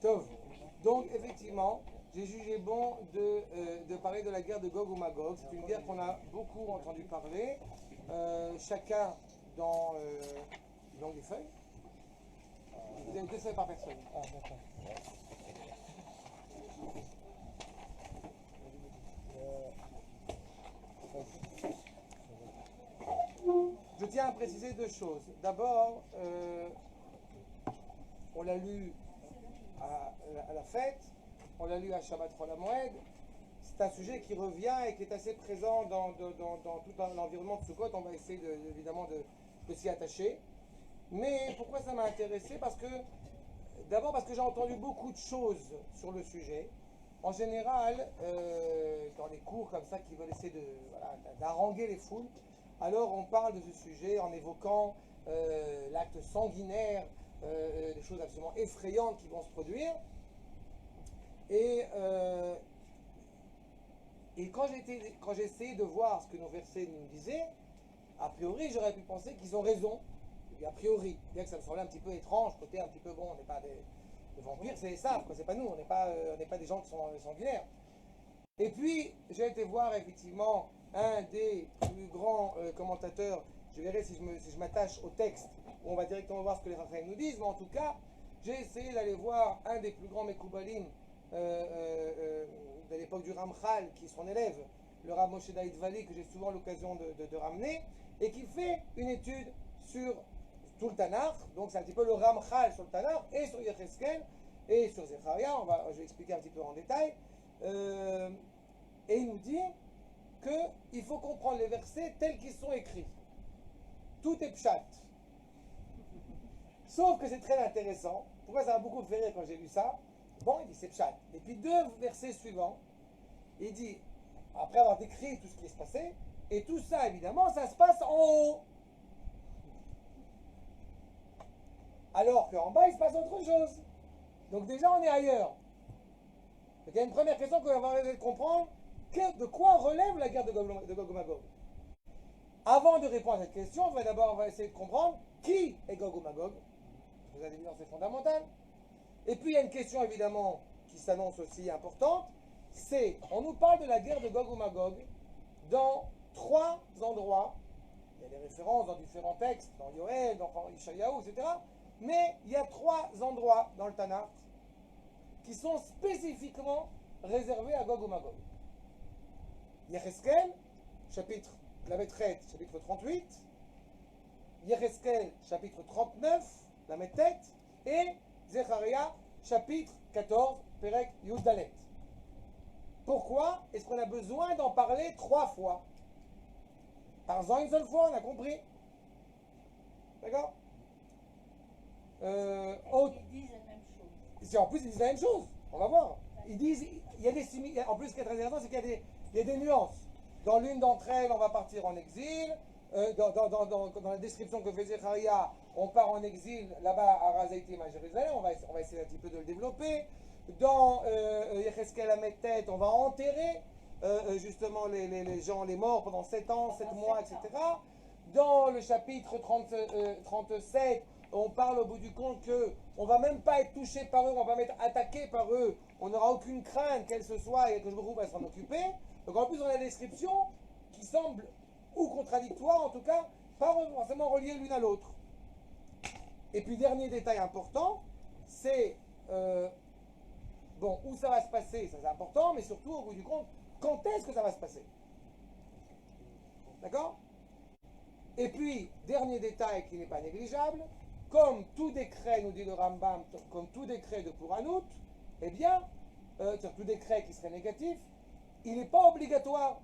Tov. Donc, effectivement, j'ai jugé bon de parler de la guerre de Gog ou Magog. C'est une guerre qu'on a beaucoup entendu parler, chacun dans les feuilles. Vous avez 2 feuilles par personne. Ah, d'accord. Je tiens à préciser 2 choses. D'abord, on l'a lu à la fête, on l'a lu à Shabbat Chol HaMoed. C'est un sujet qui revient et qui est assez présent dans tout l'environnement de Sukkot. On va essayer évidemment de s'y attacher. Mais pourquoi ça m'a intéressé? D'abord parce que j'ai entendu beaucoup de choses sur le sujet. En général, dans les cours comme ça qui veulent essayer d'haranguer les foules, alors on parle de ce sujet en évoquant l'acte sanguinaire, des choses absolument effrayantes qui vont se produire. Et quand j'ai essayé de voir ce que nos versets nous disaient, a priori j'aurais pu penser qu'ils ont raison. Et a priori, bien que ça me semblait un petit peu étrange, côté un petit peu bon, on n'est pas des vampires, c'est ça, c'est pas nous, on n'est pas des gens qui sont sanguinaires. Et puis j'ai été voir effectivement un des plus grands commentateurs. Je verrai si je m'attache au texte, où on va directement voir ce que les Chachamim nous disent, mais en tout cas, j'ai essayé d'aller voir un des plus grands Mekoubalim de l'époque du Ramchal, qui est son élève, le Rav Moshe David Vali, que j'ai souvent l'occasion de ramener, et qui fait une étude sur tout le Tanakh. Donc c'est un petit peu le Ramchal sur le Tanakh, et sur Yecheskel, et sur Zecharia. Je vais expliquer un petit peu en détail. Et il nous dit qu'il faut comprendre les versets tels qu'ils sont écrits. Tout est pshat. Sauf que c'est très intéressant. Pourquoi ça m'a beaucoup fait rire quand j'ai lu ça? Bon, il dit c'est pshat. Et puis 2 versets suivants, il dit, après avoir décrit tout ce qui est passé, et tout ça, évidemment, ça se passe en haut. Alors qu'en bas, il se passe autre chose. Donc déjà, on est ailleurs. Donc il y a une première question qu'on va essayer de comprendre. De quoi relève la guerre de Gog Magog? Avant de répondre à cette question, on va essayer de comprendre qui est Gog Magog. Vous avez évidemment, c'est fondamental. Et puis il y a une question évidemment qui s'annonce aussi importante. On nous parle de la guerre de Gog Magog dans 3 endroits. Il y a des références dans différents textes, dans Yoel, dans Ishayahu, etc. Mais il y a 3 endroits dans le Tanakh qui sont spécifiquement réservés à Gog Magog. Yecheskel, chapitre la Betret, chapitre 38, Yecheskel, chapitre 39, la Metet, et Zecharia, chapitre 14, Perek Yud Dalet. Pourquoi est-ce qu'on a besoin d'en parler 3 fois? Parlons-en une seule fois, on a compris. D'accord? Ils disent la même chose. En plus, ils disent la même chose. On va voir. Ils disent, il y a des similitudes. En plus, ce qui est très intéressant, c'est qu'il y a des nuances. Dans l'une d'entre elles, on va partir en exil. Dans la description que fait Zecharia, on part en exil là-bas à Razaitim à Jérusalem. On va essayer un petit peu de le développer. Dans Yecheskel Ametet, on va enterrer justement les gens, les morts pendant 7 ans, 7 mois, etc. Dans le chapitre 37, on parle au bout du compte qu'on ne va même pas être touché par eux, on ne va pas être attaqué par eux, on n'aura aucune crainte qu'elle se soit et que le groupe va s'en occuper. Donc en plus on a la description qui semble ou contradictoire, en tout cas, pas forcément reliée l'une à l'autre. Et puis dernier détail important, c'est où ça va se passer, ça c'est important, mais surtout au bout du compte, quand est-ce que ça va se passer? D'accord? Et puis, dernier détail qui n'est pas négligeable, comme tout décret, nous dit le Rambam, comme tout décret de Puranout, eh bien, tout décret qui serait négatif, il n'est pas obligatoire.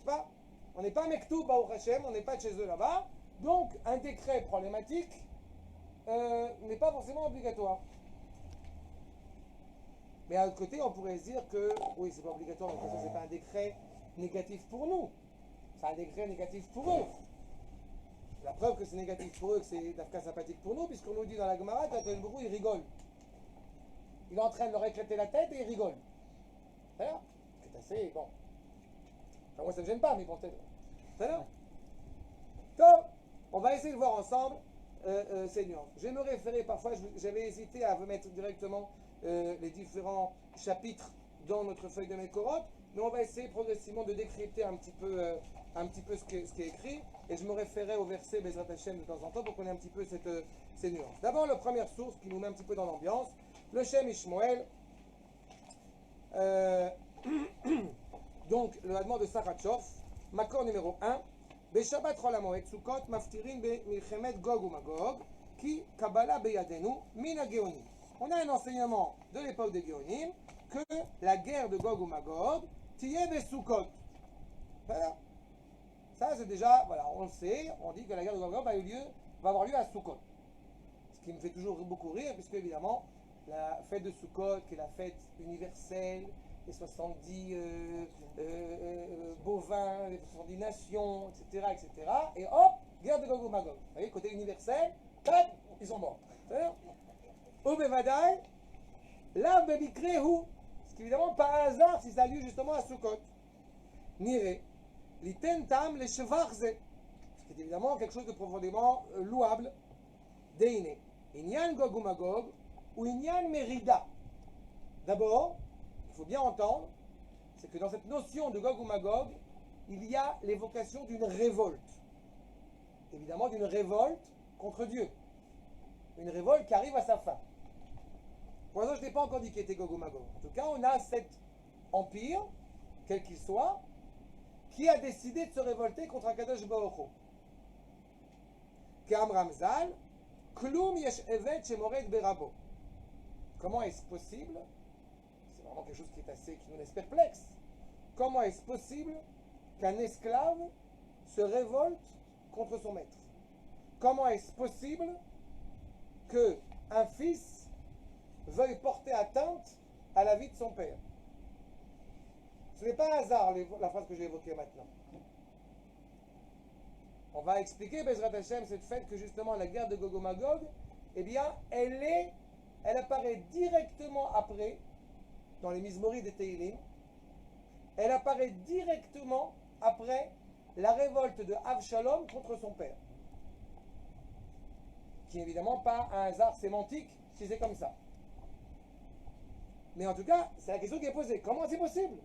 Pas, on n'est pas Mektoub, Baruch Hashem, on n'est pas de chez eux là-bas, donc un décret problématique n'est pas forcément obligatoire. Mais à l'autre côté, on pourrait se dire que, oui, c'est pas obligatoire, mais de toute façon, c'est pas un décret négatif pour nous. C'est un décret négatif pour eux. La preuve que c'est négatif pour eux, que c'est d'Afka sympathique pour nous, puisqu'on nous dit dans la Gemara qu'Akadosh Baruch Hu, il rigole. Il est en train de leur éclater la tête et il rigole. C'est-à-dire, c'est assez, bon. Enfin, moi, ça ne me gêne pas, mais bon, c'est là. Donc, on va essayer de voir ensemble ces nuances. Je vais me référer parfois, j'avais hésité à vous mettre directement les différents chapitres dans notre feuille de Mekorot, mais on va essayer progressivement de décrypter un petit peu ce qui est écrit, et je me référais au verset Bezrat Hashem de temps en temps pour qu'on ait un petit peu ces nuances. D'abord, la première source qui nous met un petit peu dans l'ambiance, le Shem Ishmoel, donc le Hadmor de Saratchov, Makor numéro 1, Beshabbat Chol HaMoed Sukkot Maftirin Milchemet Gog ou Magog, Ki Kabbalah Beyadenu Min HaGeonim. On a un enseignement de l'époque des Géonim que la guerre de Gog ou Magog Tiyeh Besukot. Voilà. Ça c'est déjà, voilà, on le sait, on dit que la guerre de Gog ou Magog va avoir lieu à Sukkot. Ce qui me fait toujours beaucoup rire, puisque évidemment, la fête de Sukkot, qui est la fête universelle, les 70 bovins, les 70 nations, etc., etc. Et hop, guerre de Gog ou Magog. Vous voyez, côté universel, tac, ils sont morts. Au Bevadaï, là, Bebikrehu, ce qui est évidemment pas un hasard si ça a lieu justement à Sukkot. Nire, liten tam le shevarze, ce qui est évidemment quelque chose de profondément louable. Deine, Inyan Gog ou Magog, ou Inyan Merida. D'abord, il faut bien entendre, c'est que dans cette notion de Gog ou Magog, il y a l'évocation d'une révolte. Évidemment, d'une révolte contre Dieu. Une révolte qui arrive à sa fin. Pour l'instant, je n'ai pas encore dit qui était Gog ou Magog. En tout cas, on a cet empire, quel qu'il soit, qui a décidé de se révolter contre Akadosh Baruch Hu. Ke'am Ramzal, Klum yesh evet shemored berabo. Comment est-ce possible? C'est vraiment quelque chose qui nous laisse perplexe. Comment est-ce possible qu'un esclave se révolte contre son maître? Comment est-ce possible qu'un fils veuille porter atteinte à la vie de son père? Ce n'est pas un hasard la phrase que j'ai évoquée maintenant. On va expliquer, Bezrat Hashem, cette fête que justement la guerre de Gog ou Magog, eh bien, elle apparaît directement après, dans les Mizmori des Teilim, elle apparaît directement après la révolte de Avshalom contre son père. Qui n'est évidemment pas un hasard sémantique si c'est comme ça. Mais en tout cas, c'est la question qui est posée. Comment c'est possible?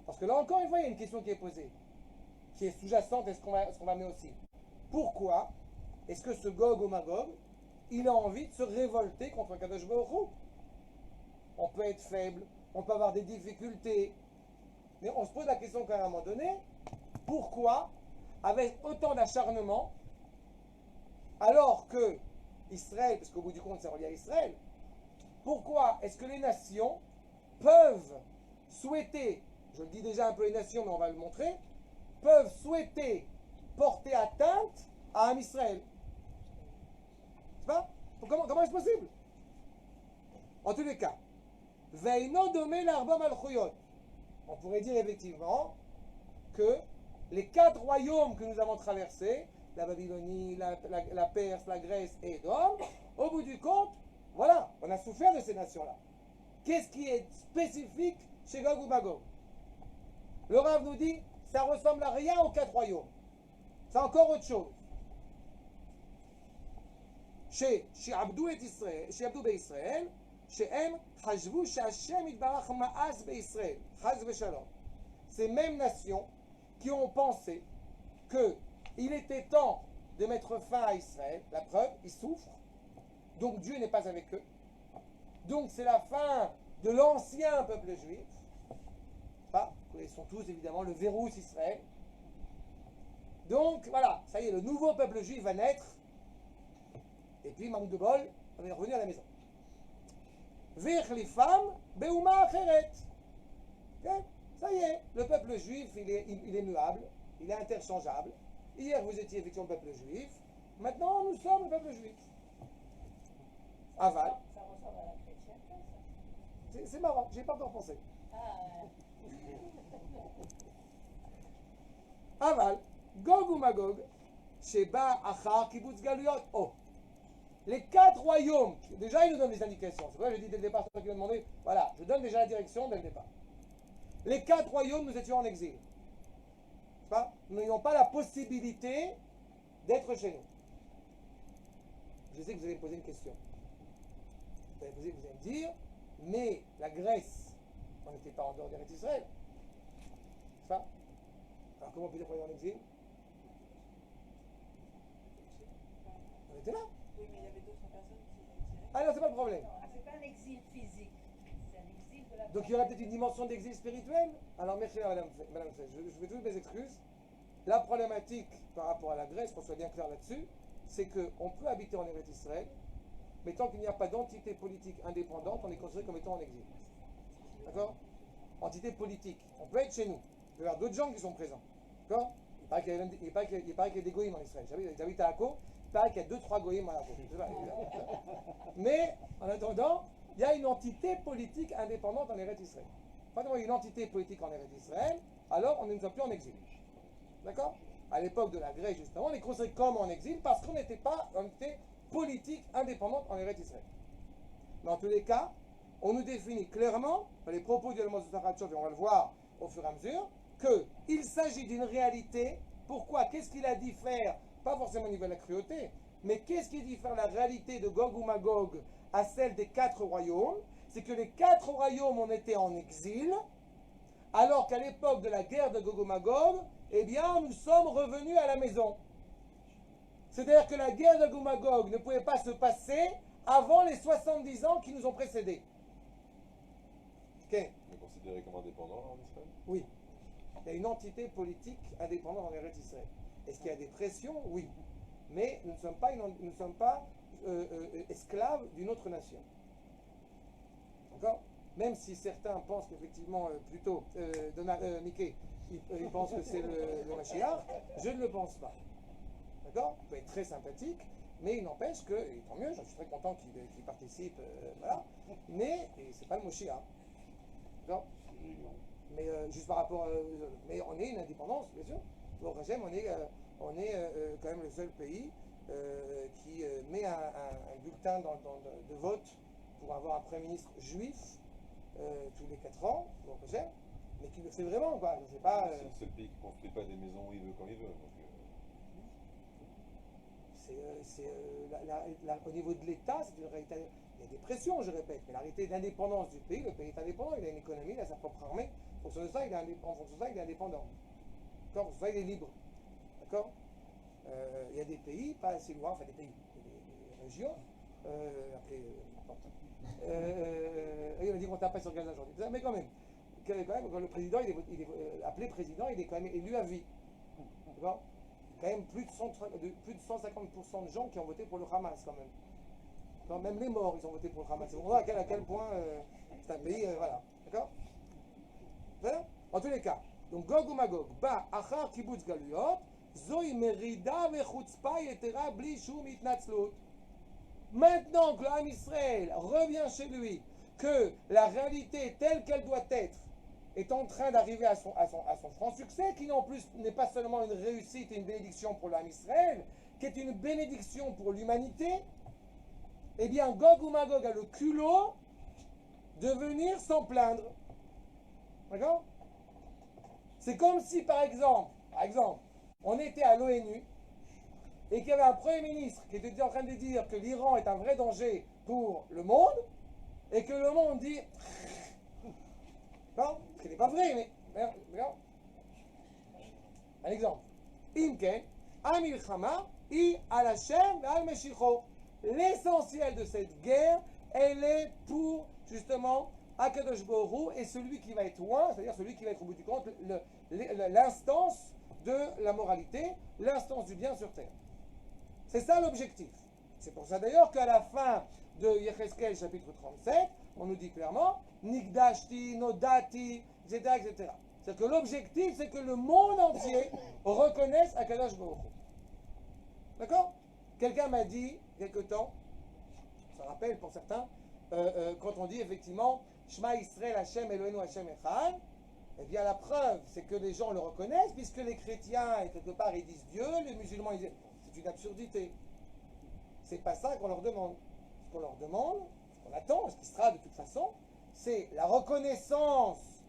Parce que là encore une fois, il y a une question qui est posée, qui est sous-jacente et ce qu'on va amener aussi. Pourquoi est-ce que ce Gog ou Magog, il a envie de se révolter contre Kadosh Baruch Hu? On peut être faible, on peut avoir des difficultés, mais on se pose la question qu'à un moment donné, pourquoi, avec autant d'acharnement, alors que Israël, parce qu'au bout du compte c'est relié à Israël, pourquoi est-ce que les nations peuvent souhaiter, je le dis déjà un peu les nations, mais on va le montrer, peuvent souhaiter porter atteinte à un Israël? C'est pas? Comment est-ce possible? En tous les cas, Veino domé l'arba malchuyot. On pourrait dire effectivement que les 4 royaumes que nous avons traversés, la Babylonie, la Perse, la Grèce et Édom, au bout du compte, voilà, on a souffert de ces nations-là. Qu'est-ce qui est spécifique chez Gog ou Magog? Le Rav nous dit, ça ressemble à rien aux 4 royaumes. C'est encore autre chose. Chez Abdou Israël, chez M, Hajvu Hashem Itbarach Ma'az Be'Israël, Chaz V'Shalom. Ces mêmes nations qui ont pensé qu'il était temps de mettre fin à Israël. La preuve, ils souffrent. Donc Dieu n'est pas avec eux. Donc c'est la fin de l'ancien peuple juif. Ils sont tous évidemment le verrou Israël. Donc voilà, ça y est, le nouveau peuple juif va naître. Et puis, manque de bol, on est revenu à la maison. Virchlifam beuma acheret. Ça y est, le peuple juif, il est muable, il est interchangeable. Hier, vous étiez effectivement le peuple juif. Maintenant, nous sommes le peuple juif. Aval. Ça ressemble à la chrétienté, ça. C'est marrant, j'ai pas encore pensé. Aval. Gog ou Magog. Sheba achar kibbutz galuyot. Oh. Les 4 royaumes, déjà il nous donne des indications. C'est vrai, je dis dès le départ, c'est toi qui m'as demandé. Voilà, je donne déjà la direction dès le départ. Les 4 royaumes, nous étions en exil. Nous n'ayons pas la possibilité d'être chez nous. je sais que vous allez me poser une question. Vous allez me dire, mais la Grèce, on n'était pas en dehors d'Eretz Israël. C'est ça? Alors comment on peut dire qu'on est en exil? On était là. Oui, mais il y avait d'autres personnes qui étaient. Ah non, c'est pas le problème. C'est pas un exil physique, c'est un exil de la. Donc il y aura peut-être une dimension d'exil spirituel. Alors merci madame, je fais toutes mes excuses. La problématique par rapport à la Grèce, qu'on soit bien clair là-dessus, c'est qu'on peut habiter en Eretz Israël, mais tant qu'il n'y a pas d'entité politique indépendante, on est considéré comme étant en exil. D'accord? Entité politique. On peut être chez nous. Il peut y avoir d'autres gens qui sont présents. D'accord? Il paraît qu'il y a des goïms en Israël. J'habite à Akko, il paraît qu'il y a 2-3 goïms à Akko. Mais, en attendant, il y a une entité politique indépendante en Eretz Israël. Quand il y a une entité politique en Eretz Israël, alors on ne sommes plus en exil. D'accord? À l'époque de la Grèce, justement, on est considéré comme en exil parce qu'on n'était pas une entité politique indépendante en Eretz Israël. Dans tous les cas, on nous définit clairement, dans les propos du Almos Sakhatchov, et on va le voir au fur et à mesure, qu'il s'agit d'une réalité. Pourquoi? Qu'est-ce qu'il a dit faire? Pas forcément au niveau de la cruauté, mais qu'est-ce qui diffère la réalité de Gog ou Magog à celle des 4 royaumes? C'est que les 4 royaumes ont été en exil, alors qu'à l'époque de la guerre de Gog ou Magog, eh bien, nous sommes revenus à la maison. C'est-à-dire que la guerre de Gog ou Magog ne pouvait pas se passer avant les 70 ans qui nous ont précédés. Ok? On est considéré comme indépendant en Israël? Oui. Il y a une entité politique indépendante en Eretz Israël. Est-ce qu'il y a des pressions? Oui. Mais nous ne sommes pas esclaves d'une autre nation. D'accord? Même si certains pensent qu'effectivement, plutôt, Mickey, il pense que c'est le Mashiach, je ne le pense pas. D'accord? Il peut être très sympathique, mais il n'empêche que, et tant mieux, je suis très content qu'il participe, voilà, mais c'est pas le Mashiach. D'accord? Mais juste par rapport, mais on est une indépendance, bien sûr. Au Hachem, on est quand même le seul pays qui met un bulletin de vote pour avoir un Premier ministre juif tous les 4 ans, au Hachem, mais qui le fait vraiment, quoi. C'est pas. C'est le seul pays qui ne construit pas des maisons où il veut quand il veut. Donc, au niveau de l'État, c'est une réalité. Il y a des pressions, je répète, mais la réalité d'indépendance du pays, le pays est indépendant, il a une économie, il a sa propre armée. En fonction de ça, il est indépendant. D'accord? En fonction de ça, il est libre. D'accord? Il y a des pays, pas assez loin, enfin des pays, des régions, appelées. Il m'a dit qu'on tape pas sur Gaza aujourd'hui. Mais quand même, quand le président, il est appelé président, il est quand même élu à vie. D'accord? Quand même plus de 150% de gens qui ont voté pour le Hamas, quand même. Quand même les morts, ils ont voté pour le Hamas. On voit à quel point c'est un pays, voilà. D'accord? Voilà? En tous les cas, donc Gog ou Magog, Ba, Achar Kibbutz Galuyot, Zoi Merida Vechutzpa Yetera Bli Shum Itnatzlut. Maintenant que l'âme Israël revient chez lui, que la réalité telle qu'elle doit être est en train d'arriver à son franc succès, qui en plus n'est pas seulement une réussite et une bénédiction pour l'âme Israël, qui est une bénédiction pour l'humanité, eh bien Gog ou Magog a le culot de venir s'en plaindre. D'accord? C'est comme si, par exemple, on était à l'ONU et qu'il y avait un Premier ministre qui était en train de dire que l'Iran est un vrai danger pour le monde, et que le monde dit... Non, ce qui n'est pas vrai, mais... Regarde. Un exemple. Imken, Amilchama, I al Hashem, al Meshicho. L'essentiel de cette guerre, elle est pour, justement, Akadosh Baruch Hu, et celui qui va être loin, c'est-à-dire celui qui va être au bout du compte, l'instance de la moralité, l'instance du bien sur terre. C'est ça l'objectif. C'est pour ça d'ailleurs qu'à la fin de Yecheskel chapitre 37, on nous dit clairement Nikdashti, Nodati, etc. etc. C'est-à-dire que l'objectif, c'est que le monde entier reconnaisse Akadosh Baruch Hu. D'accord? Quelqu'un m'a dit, quelque temps, ça rappelle pour certains, quand on dit effectivement Shema Yisrael Hashem Eloheinu Hashem Echad, eh bien la preuve, c'est que les gens le reconnaissent, puisque les chrétiens, quelque part, ils disent Dieu, les musulmans, ils disent... C'est une absurdité. C'est pas ça qu'on leur demande. Ce qu'on leur demande, ce qu'on attend, ce qui sera de toute façon, c'est la reconnaissance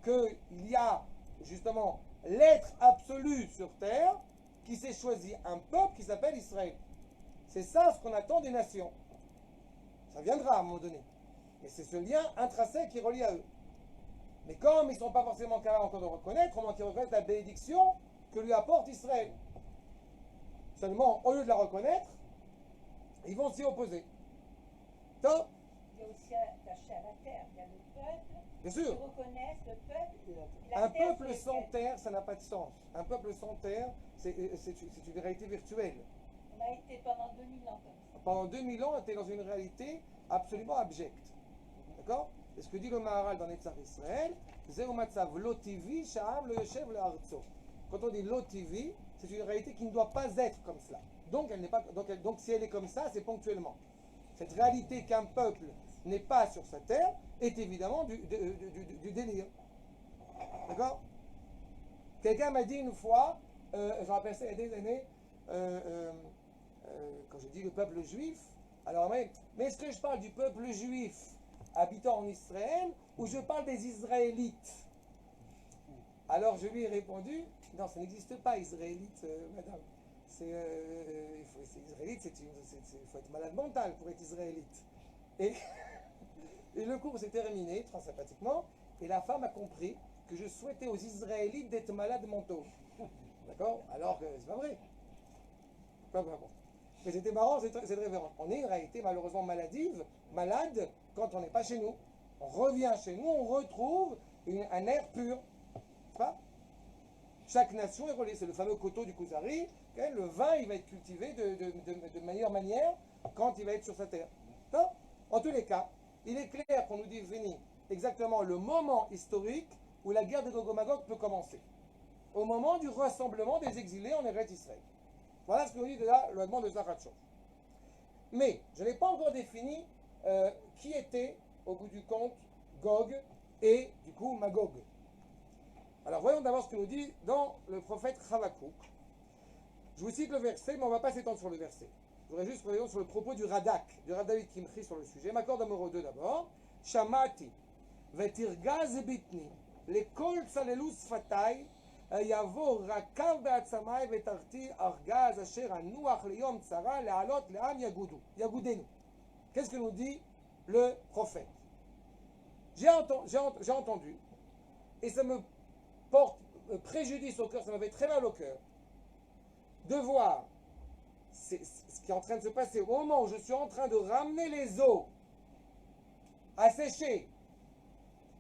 qu'il y a justement l'être absolu sur terre qui s'est choisi un peuple qui s'appelle Israël. C'est ça ce qu'on attend des nations. Ça viendra à un moment donné. Et c'est ce lien intrinsèque qui relie à eux. Mais comme ils ne sont pas forcément capables encore de reconnaître, au moins qu'ils reconnaissent la bénédiction que lui apporte Israël. Seulement, au lieu de la reconnaître, ils vont s'y opposer. Top. Il y a aussi attaché à la terre. Il y a le peuple Bien qui sûr. reconnaissent le peuple. La Un terre peuple sur sans laquelle terre, ça n'a pas de sens. Un peuple sans terre, c'est une réalité virtuelle. on a été pendant 2000 ans comme ça. Pendant 2000 ans, on était dans une réalité absolument abjecte. D'accord? C'est ce que dit le Maharal dans Netzach Israël. Zéumatzav lotivi sha'am le yoshev le arzo. Quand on dit lotivi, c'est une réalité qui ne doit pas être comme cela. Donc, elle n'est pas, donc si elle est comme ça, c'est ponctuellement. Cette réalité qu'un peuple n'est pas sur sa terre est évidemment du délire. D'accord? Quelqu'un m'a dit une fois, je me rappelle ça il y a des années, quand je dis le peuple juif, alors mais est-ce que je parle du peuple juif habitant en Israël ou je parle des Israélites? Alors je lui ai répondu, non, ça n'existe pas, Israélite, madame. Israélite, il faut être malade mental pour être israélite. Et, et le cours s'est terminé, très sympathiquement, et la femme a compris que je souhaitais aux Israélites d'être malades mentaux. D'accord? Alors que c'est pas vrai. Pas vrai. Mais c'était marrant cette référence. On est une réalité malheureusement maladive, malade, quand on n'est pas chez nous. On revient chez nous, on retrouve un air pur. C'est pas? Chaque nation est reliée. C'est le fameux coteau du Kuzari. Le vin, il va être cultivé de meilleure manière quand il va être sur sa terre. Non? En tous les cas, il est clair qu'on nous dit venir exactement le moment historique où la guerre de Gog et Magog peut commencer. Au moment du rassemblement des exilés en Eretz Israël. Voilà ce que nous dit de là le demande de Zachatzov. Mais je n'ai pas encore défini qui était, au bout du compte, Gog et du coup Magog. Alors voyons d'abord ce que nous dit dans le prophète Havakouk. Je vous cite le verset, mais on ne va pas s'étendre sur le verset. Je voudrais juste revenir sur le propos du Radak David Kimchi sur le sujet. M'accorde numéro 2 d'abord. Shamati, vetirgaz bitni, les kol tzalelu sfatay, יבוא רקב בעצמי ותרתי ארגז אשר הנוח ליום צרה לעלות לעם יגודנו. Qu'est-ce que nous dit le prophète? J'ai entendu, et ça me porte préjudice au cœur, ça m'avait très mal au cœur, de voir ce qui est en train de se passer au moment où je suis en train de ramener les eaux à sécher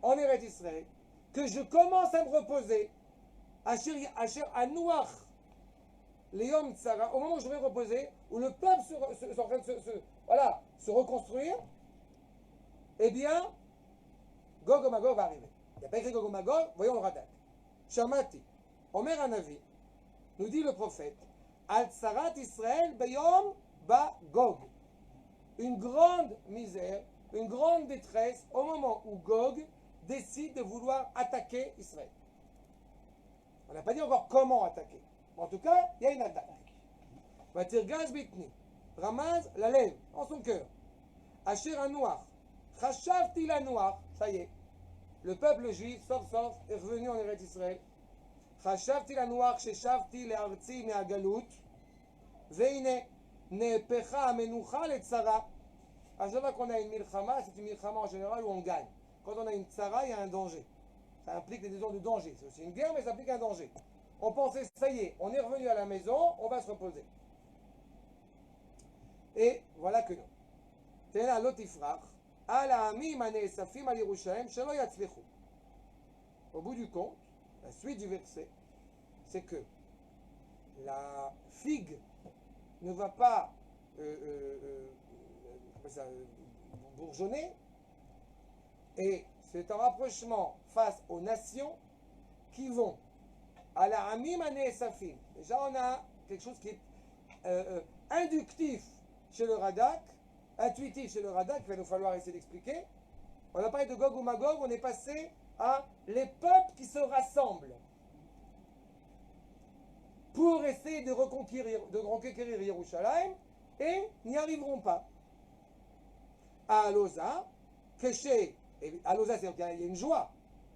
en Eretz Israël, que je commence à me reposer Asher Anouach Leom Tsara, au moment où je vais reposer, où le peuple est en train de se reconstruire, eh bien, Gog et Magog va arriver. Il n'y a pas écrit Gog et Magog, voyons le Radak. Shamati, Omer Hanavi, nous dit le prophète, Al Tsarat Israël Beyom Ba Gog. Une grande misère, une grande détresse au moment où Gog décide de vouloir attaquer Israël. On n'a pas dit encore comment attaquer. En tout cas, il y a une attaque. Vatirgaz bitni. Ramaz la lève en son cœur. Asher Anouach. Chashavti la Noach. Ça y est. Le peuple juif, sauf, est revenu en Eretz Israël. Chashavti la Noach, sheshavti le arzi me'agalut. Veine nepecha amenucha le tzara. À chaque fois qu'on a une milchama, c'est une milchama en général où on gagne. Quand on a une tzara, il y a un danger. Ça implique des zones de danger. C'est aussi une guerre, mais ça implique un danger. On pensait, ça y est, on est revenu à la maison, on va se reposer. Et voilà que non. Tena lotifrach, ala ami mane safim al Yerushalem, shelo yatzlichu. Au bout du compte, la suite du verset, c'est que la figue ne va pas bourgeonner, et c'est un rapprochement face aux nations qui vont à la Amim Ane Safim. Déjà, on a quelque chose qui est inductif chez le Radak, intuitif chez le Radak, il va nous falloir essayer d'expliquer. On a parlé de Gog ou Magog, on est passé à les peuples qui se rassemblent pour essayer de reconquérir Yerushalayim et n'y arriveront pas. À Aloza, que chez Aloza, c'est-à-dire qu'il y a une joie.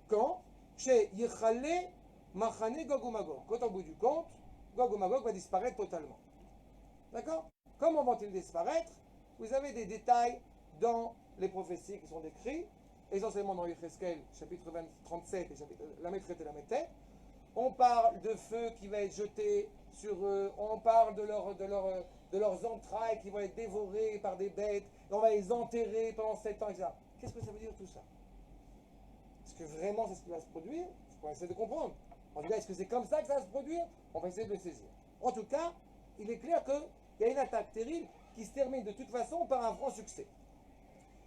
Quand chez Yechale Machane Gog ou Magog. Quand au bout du compte, Gog ou Magog va disparaître totalement. D'accord? Comment vont-ils disparaître? Vous avez des détails dans les prophéties qui sont décrits, essentiellement dans Yecheskel, chapitre 37 et chapitre la Métret et la Métet. On parle de feu qui va être jeté sur eux, on parle de leurs entrailles qui vont être dévorées par des bêtes, et on va les enterrer pendant 7 ans, etc. Qu'est-ce que ça veut dire tout ça? Est-ce que vraiment c'est ce qui va se produire? On va essayer de comprendre. En tout cas, est-ce que c'est comme ça que ça va se produire? On va essayer de le saisir. En tout cas, il est clair qu'il y a une attaque terrible qui se termine de toute façon par un franc succès.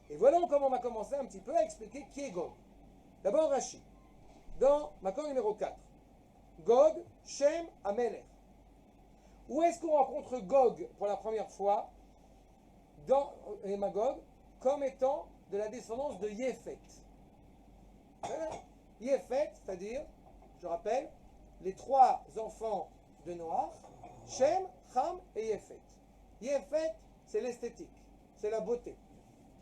Et voilà comment on va commencer un petit peu à expliquer qui est Gog. D'abord Rashi, dans Makor numéro 4. Gog, Shem, Amelech. Où est-ce qu'on rencontre Gog pour la première fois dans Magog comme étant de la descendance de Yéphet? Yéphet, c'est-à-dire, je rappelle, les 3 enfants de Noach, Shem, Ham et Yéphet. Yéphet, c'est l'esthétique, c'est la beauté,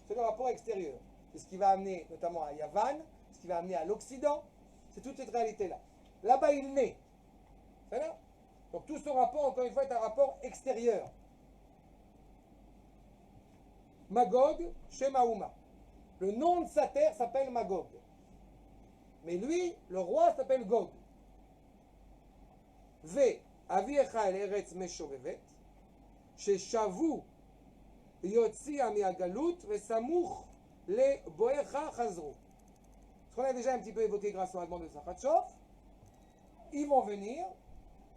c'est le rapport extérieur. C'est ce qui va amener notamment à Yavan, ce qui va amener à l'Occident, c'est toute cette réalité-là. Là-bas, il naît. C'est là. Donc tout ce rapport, encore une fois, est un rapport extérieur. Magog, Shemaouma. Le nom de sa terre s'appelle Magog. Mais lui, le roi s'appelle Gog. Ve, Aviecha el Eretz Meshovevet, Sheshavu Yotzia miagalut, Vesamuch le Boecha Chazru. Ce qu'on a déjà un petit peu évoqué grâce au demande de Sachatchof, ils vont venir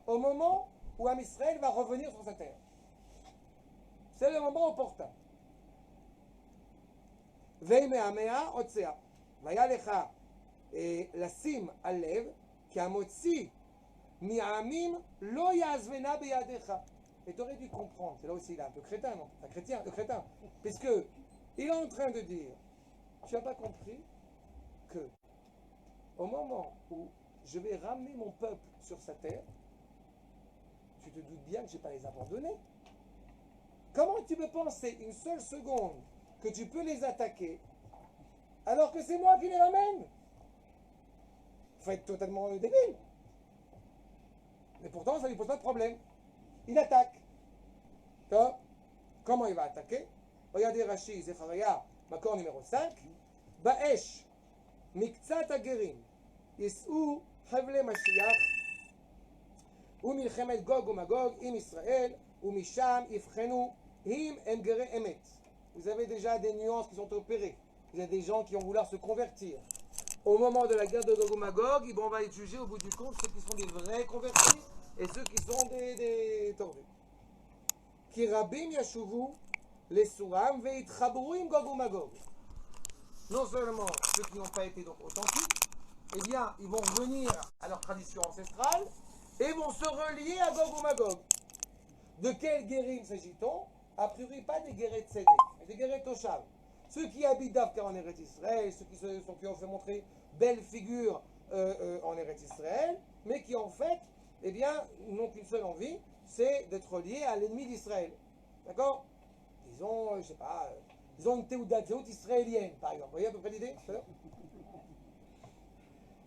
au moment où Am Israël va revenir sur sa terre. C'est le moment opportun. Veimeamea otsea. Vayalecha lasim alev ki amotzi mi'amim lo yazvena beyadecha. Et tu aurais dû comprendre, c'est là aussi il est un peu crétin, non? Un crétin, puisque il est en train de dire, tu n'as pas compris que au moment où je vais ramener mon peuple sur sa terre, tu te doutes bien que je ne vais pas les abandonner. Comment tu peux penser une seule seconde que tu peux les attaquer alors que c'est moi qui les ramène? Il faut être totalement débile. Mais pourtant, ça ne lui pose pas de problème. Il attaque. Comment il va attaquer? Regardez Rashi, Zecharia, Makor numéro 5. Ba'esh, Miktsat Agerim, Yis'u Havle Mashiach, ומלחמת גוג ומגוג עם ישראל, ומשם יבחנו אם הם גרי אמת. Vous avez déjà des nuances qui sont opérées. Vous avez des gens qui ont voulu se convertir. Au moment de la guerre de Gog ou Magog, on va être jugé au bout du compte ceux qui sont des vrais convertis et ceux qui sont des tordus. Ki rabim yashuvu lesuram veitchabru im Gog ou Magog. Non seulement ceux qui n'ont pas été donc authentiques, eh bien, ils vont revenir à leur tradition ancestrale et vont se relier à Gog ou Magog. De quel guérim s'agit-on? A priori, pas des guérets de Sédé, mais des guérets Toshav. Ceux qui habitent d'Afka en Eretz Israël, ceux qui ont fait montrer belle figure en Eretz Israël, mais qui en fait, eh bien, n'ont qu'une seule envie, c'est d'être liés à l'ennemi d'Israël. D'accord? Ils ont, je sais pas, ils ont une théouda israélienne, par exemple. Vous voyez à peu près l'idée?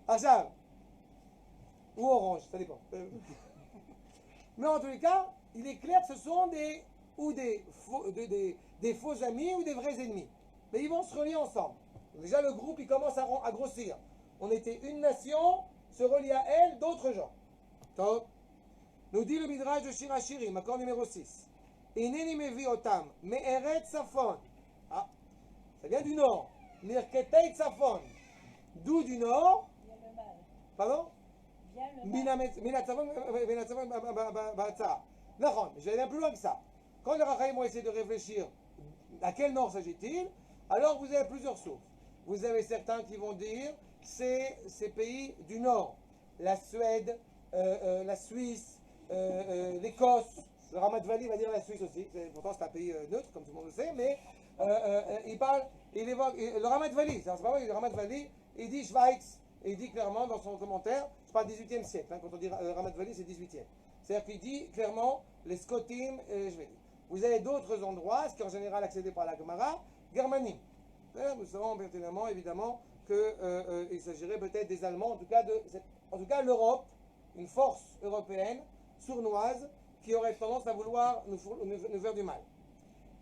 Achab ou orange, ça dépend. Mais en tous les cas, il est clair que ce sont des faux amis ou des vrais ennemis. Mais ils vont se relier ensemble. Donc déjà, le groupe, il commence à grossir. On était une nation, se relie à elle, d'autres gens. Top. Nous dit le Midrash de Shir HaShirim, accord numéro 6. Ineni mevi otam, me'eret safon. Ah, ça vient du nord. Mirketei tsafon. D'où du nord? Vient le mal. Pardon? Vient le mal. Non, je vais aller plus loin que ça. Quand les Rachaïm ont essayé de réfléchir à quel nord s'agit-il, alors vous avez plusieurs sources. Vous avez certains qui vont dire c'est ces pays du nord, la Suède, la Suisse, l'Écosse. Le Ramat Valley va dire la Suisse aussi. Pourtant c'est un pays neutre comme tout le monde le sait, mais il évoque le Ramat Valley. C'est pas vrai, le Ramat Valley, il dit Schweiz. Et il dit clairement dans son commentaire, je parle 18e siècle, quand on dit Ramat Valley, c'est 18e. C'est-à-dire qu'il dit clairement les Scotim, je vais dire. Vous avez d'autres endroits, ce qui est en général accédé par la Gemara, Germanie. Nous savons pertinemment, évidemment, qu'il s'agirait peut-être des Allemands, en tout cas l'Europe, une force européenne, sournoise, qui auraient tendance à vouloir nous faire du mal.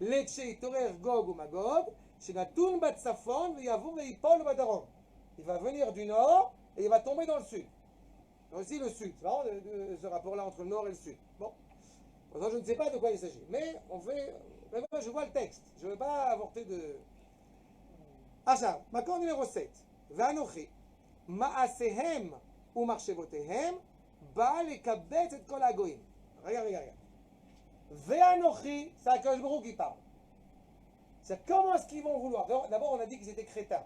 Letche itorer Gog ou Magog, shenatun batsafon v'yavur ve'ipol badarom. Il va venir du nord et il va tomber dans le sud. Aussi le sud. C'est marrant ce rapport-là entre le nord et le sud. Bon. Pourtant, je ne sais pas de quoi il s'agit. Mais on fait. Moi, je vois le texte. Je ne veux pas avorter de. עכשיו, מקור numéro 7. ואנוכי, מעשיהם ומחשבותיהם, בא לקבץ את כל הגויים. רגע. ואנוכי, c'est Akadosh Baruch Hu qui parle. C'est comment est-ce qu'ils vont vouloir. D'abord, on a dit qu'ils étaient crétins.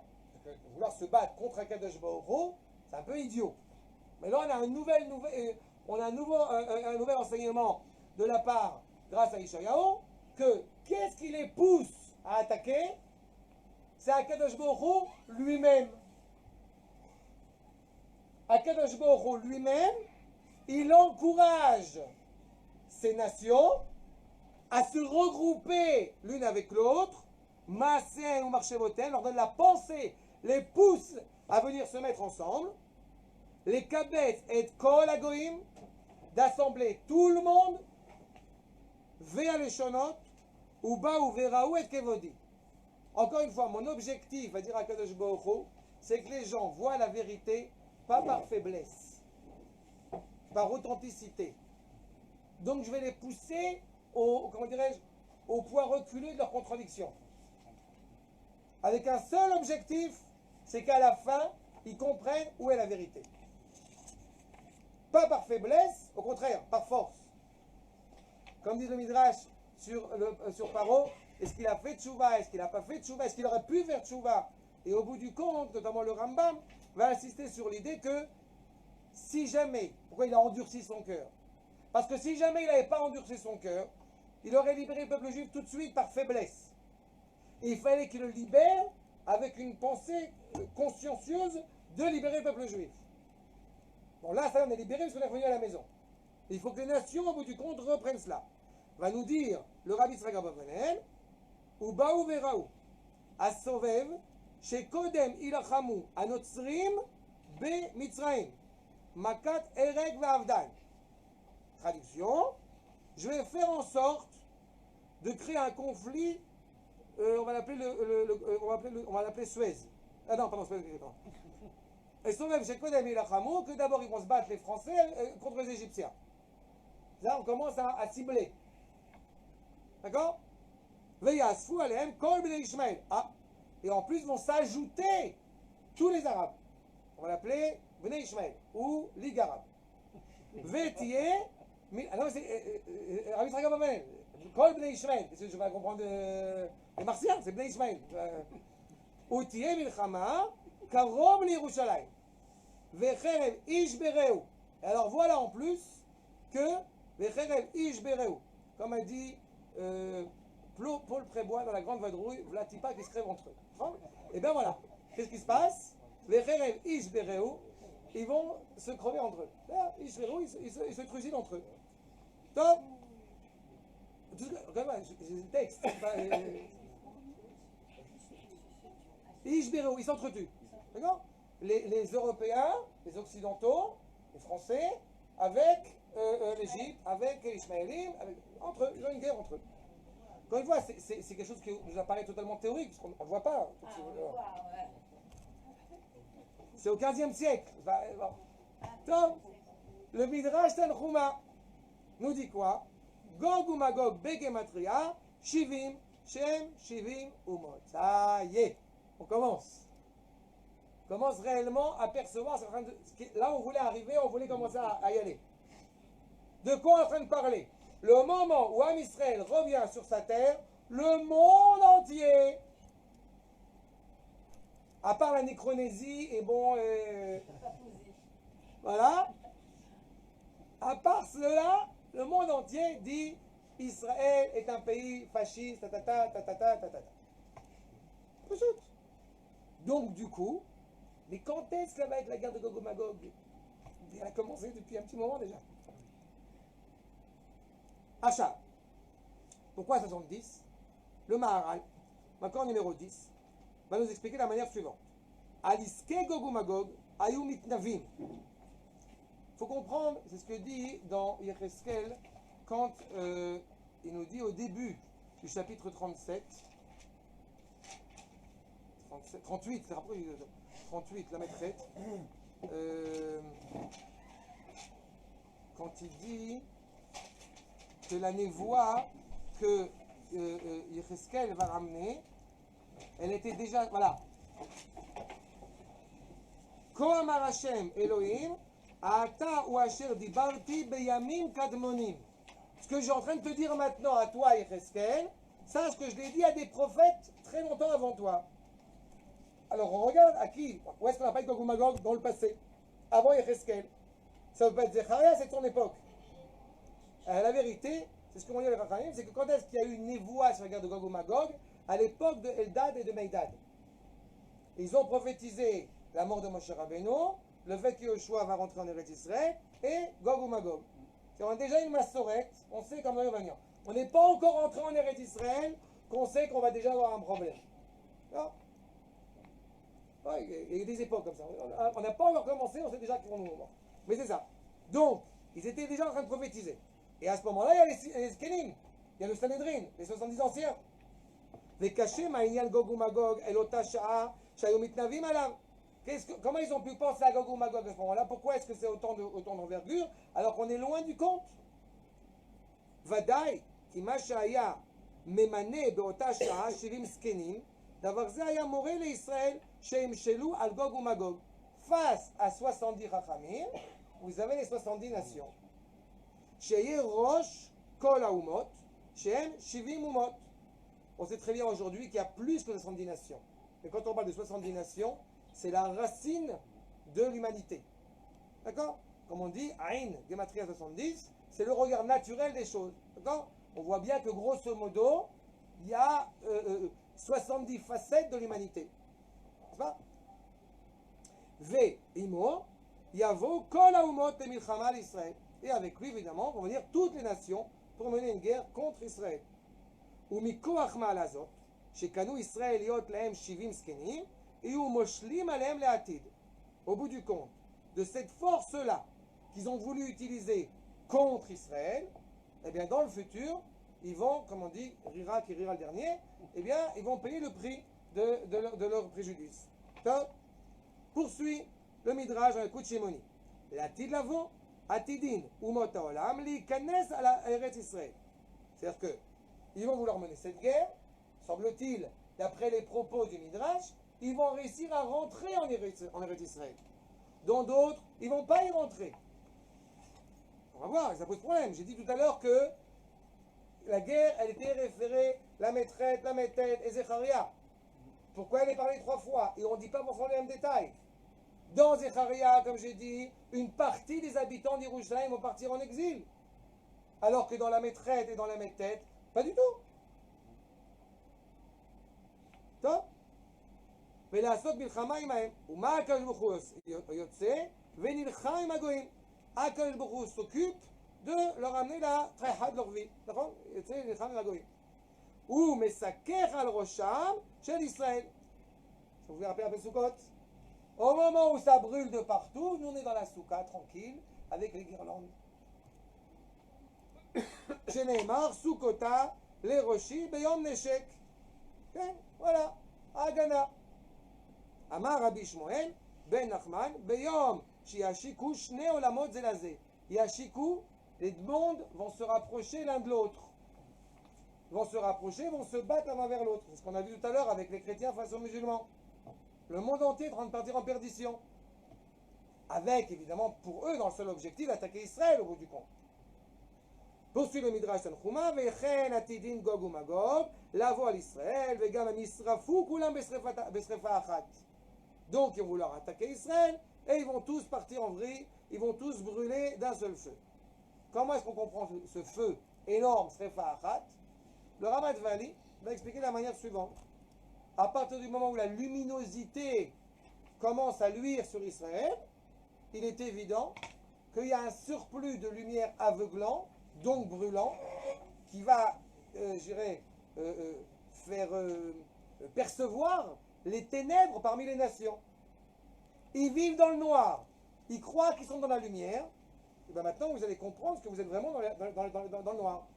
Vouloir se battre contre Akadosh Baruch Hu, c'est un peu idiot. Mais là, on a un nouvel enseignement de la part, grâce à Yeshayahu, que qu'est-ce qui les pousse à attaquer? C'est Akadosh Baruch Hu lui-même. Akadosh Baruch Hu lui-même, il encourage ces nations à se regrouper l'une avec l'autre, Maaseh ou Marchevoten, leur donne la pensée, les pousse à venir se mettre ensemble, les Kabetz et Kol Agoim, d'assembler tout le monde, Vea Leshonot, Uba ou Veraou et Kevodi. Encore une fois, mon objectif, à dire à Kadosh Baruch Hu, c'est que les gens voient la vérité, pas par faiblesse, par authenticité. Donc je vais les pousser au point reculé de leur contradiction. Avec un seul objectif, c'est qu'à la fin, ils comprennent où est la vérité. Pas par faiblesse, au contraire, par force. Comme dit le Midrash sur Paro, est-ce qu'il a fait tchouva, est-ce qu'il n'a pas fait tchouva, est-ce qu'il aurait pu faire tchouva? Et au bout du compte, notamment le Rambam, va insister sur l'idée que si jamais, pourquoi il a endurci son cœur? Parce que si jamais il n'avait pas endurci son cœur, il aurait libéré le peuple juif tout de suite par faiblesse. Et il fallait qu'il le libère avec une pensée consciencieuse de libérer le peuple juif. Bon, là, ça, on est libéré parce qu'on est revenu à la maison. Et il faut que les nations, au bout du compte, reprennent cela. Va nous dire le Rabbi Yitzhak Abavanel, ou Baou Veraou, Asovev, chez Kodem Ilachamu, Anotzrim, Be Mitzraim, Makat Erek Vavdan. Traduction, je vais faire en sorte de créer un conflit, on va l'appeler Suez. Ah non, pardon, Suez, pardon. Et Sovev, chez Kodem Ilachamu, que d'abord ils vont se battre les Français contre les Égyptiens. Là, on commence à cibler. D'accord? Veyasfu alehem kol bnei Ishmael. Ah, et en plus vont s'ajouter tous les Arabes. On va l'appeler bnei Ishmael ou Ligue arabe. Vetiye, ah non, c'est Rabbi Yitzhak Abavanel. Kol bnei Ishmael. Je vais comprendre les Martiens, c'est bnei Ishmael. Utiye milchama karom l'Yerushalayim. Vecherev ish bereu. Alors voilà en plus que Vecherev ish bereu, comme a dit Paul Prébois dans la Grande Vadrouille, Vlatipa qui se crève entre eux. Et bien voilà, qu'est-ce qui se passe? Les Cherev Ish Bereu, ils vont se crever entre eux. Là, Ish Bereu, ils se trucident entre eux. Top. Regarde, j'ai le texte. Ish Bereu, ils s'entretuent. D'accord? Les Européens, les Occidentaux, les Français, avec l'Égypte, avec les Ishmaélim, entre eux, ils ont une guerre entre eux. Encore une fois, c'est quelque chose qui nous apparaît totalement théorique, parce qu'on ne voit pas. C'est au XVe siècle. Donc, le Midrash Tanchuma nous dit quoi? Gog ou Magog Begematria, Shivim, Shem, Shivim, Umot. Ça y est, on commence. On commence réellement à percevoir. Là, on voulait arriver, on voulait commencer à y aller. De quoi on est en train de parler? Le moment où Am Israël revient sur sa terre, le monde entier, à part la Micronésie et bon, voilà, à part cela, le monde entier dit Israël est un pays fasciste, Donc du coup, mais quand est-ce que ça va être la guerre de Gog et Magog? Elle a commencé depuis un petit moment déjà. Achat. Pourquoi 70? Le Maharal, encore numéro 10, va nous expliquer de la manière suivante. Aliske Gog ou Magog, Ayou Mitnavim. Il faut comprendre, c'est ce que dit dans Yecheskel quand il nous dit au début du chapitre 37, 38, c'est après 38, la maîtresse, quand il dit que la névoie que Yecheskel va ramener, elle était déjà, voilà. Ko amar Hashem Elohim, ata ou asher dibarti beyamim kadmonim. Ce que je suis en train de te dire maintenant à toi, Yecheskel, ça, ce que je l'ai dit à des prophètes très longtemps avant toi. Alors, on regarde à qui, où est-ce qu'on appelle Gog ou Magog dans le passé, avant Yecheskel. Ça ne veut pas être Zecharia, c'est ton époque. La vérité, c'est ce que m'ont dit les Rachamim, c'est que quand est-ce qu'il y a eu une névoie sur la guerre de Gog ou Magog? À l'époque de Eldad et de Meidad. Ils ont prophétisé la mort de Moshe Rabbeinu, le fait que Yoshua va rentrer en Eretz Israël, et Gog ou Magog. On a déjà une massorette, on sait comment il va venir. On n'est pas encore rentré en Eretz Israël, qu'on sait qu'on va déjà avoir un problème. Non? Ouais, il y a des époques comme ça. On n'a pas encore commencé, on sait déjà qu'ils vont nous voir. Mais c'est ça. Donc, ils étaient déjà en train de prophétiser. Et à ce moment-là, il y a les Skenim, il y a le Sanhedrin, les 70 anciens. Les cachés, Ma'inyan Gog ou Magog, Elota Sha'a, Shayom Mitnavim Alav. Comment ils ont pu penser à Gog ou Magog à ce moment-là? Pourquoi est-ce que c'est autant d'envergure alors qu'on est loin du compte? Vadaï, qui Mashaya, Memane, Beota Sha'a, Shivim Skenim, d'avoir Zaya Moré les Israël, Sheim Shelou, Al Gog ou Magog. Face à 70 Rachamim, vous avez les 70 nations. Sheye Rosh, Kol Haumot, Sheem Shivim Umot. On sait très bien aujourd'hui qu'il y a plus que 70 nations. Mais quand on parle de 70 nations, c'est la racine de l'humanité. D'accord? Comme on dit, Aïn, Gematria 70, c'est le regard naturel des choses. D'accord? On voit bien que grosso modo, il y a 70 facettes de l'humanité. N'est-ce pas? Ve, Imo, Yavo, Kol Haumot et Milchama l'Israël. Et avec lui, évidemment, vont venir toutes les nations pour mener une guerre contre Israël. ומכוח מעלה זאת, שקנו ישראל להיות להם 70 זקנים, יהיו מושלים עליהם לעתיד. Au bout du compte, de cette force-là qu'ils ont voulu utiliser contre Israël, eh bien dans le futur, ils vont, comme on dit, Rira qui rira le dernier, eh bien ils vont payer le prix de leur préjudice. Top. Poursuit le Midrash dans le coup de Shimoni. L'atid l'avant, atidin, umot haolam, li kanes à la Eretz Israël. C'est-à-dire que ils vont vouloir mener cette guerre, semble-t-il, d'après les propos du Midrash, ils vont réussir à rentrer en Eretz Israël. Dans d'autres, ils ne vont pas y rentrer. On va voir, ça pose problème. J'ai dit tout à l'heure que la guerre, elle était référée, la maîtresse, la métède et Zecharia. Pourquoi elle est parlée 3 fois? Et on ne dit pas forcément les mêmes détails. Dans Zecharia, comme j'ai dit, une partie des habitants d'Yerushalayim vont partir en exil. Alors que dans la maîtresse et dans la métède, pas du tout. טוב? ולעשות מלחמה עמהם. ומה הקדוש ברוך הוא יוצא? ונלחם עם הגויים. הקדוש ברוך הוא s'occupe de leur amener la טרחה de leur vie. נכון? יוצא ונלחם עם הגויים. הוא מסכך על ראשם של ישראל. Vous vous rappelez un peu Soukot? Au moment où ça brûle de partout, nous on est dans la souka, tranquille, avec les guirlandes. שנאמר סוכותה לראשי ביום נשק. כן, וואלה, ההגנה. אמר רבי שמואל בן נחמן ביום שישיקו שני עולמות זה לזה. ישיקו, les mondes vont se rapprocher l'un de l'autre. Vont se rapprocher, vont se battre l'un vers l'autre. C'est ce qu'on a vu tout à l'heure avec les chrétiens face aux musulmans. Le monde entier est en train de partir en perdition. Avec, évidemment, pour eux, dans le seul objectif d'attaquer Israël au bout du compte. poursuit le Midrash Tanchuma, וכן עתידין גוג ומגוג, לבוא על ישראל, וגם הם ישרפו כולם בשרפה אחת. Donc ils vont vouloir attaquer Israël, et ils vont tous partir en vrille, ils vont tous brûler d'un seul feu. Comment est-ce qu'on comprend ce feu énorme, Srefa Achat? Le Ramat Vali va expliquer de la manière suivante. À partir du moment où la luminosité commence à luire sur Israël, il est évident qu'il y a un surplus de lumière aveuglant, donc brûlant, qui va, faire percevoir les ténèbres parmi les nations. Ils vivent dans le noir, ils croient qu'ils sont dans la lumière, et bien maintenant vous allez comprendre que vous êtes vraiment dans le noir.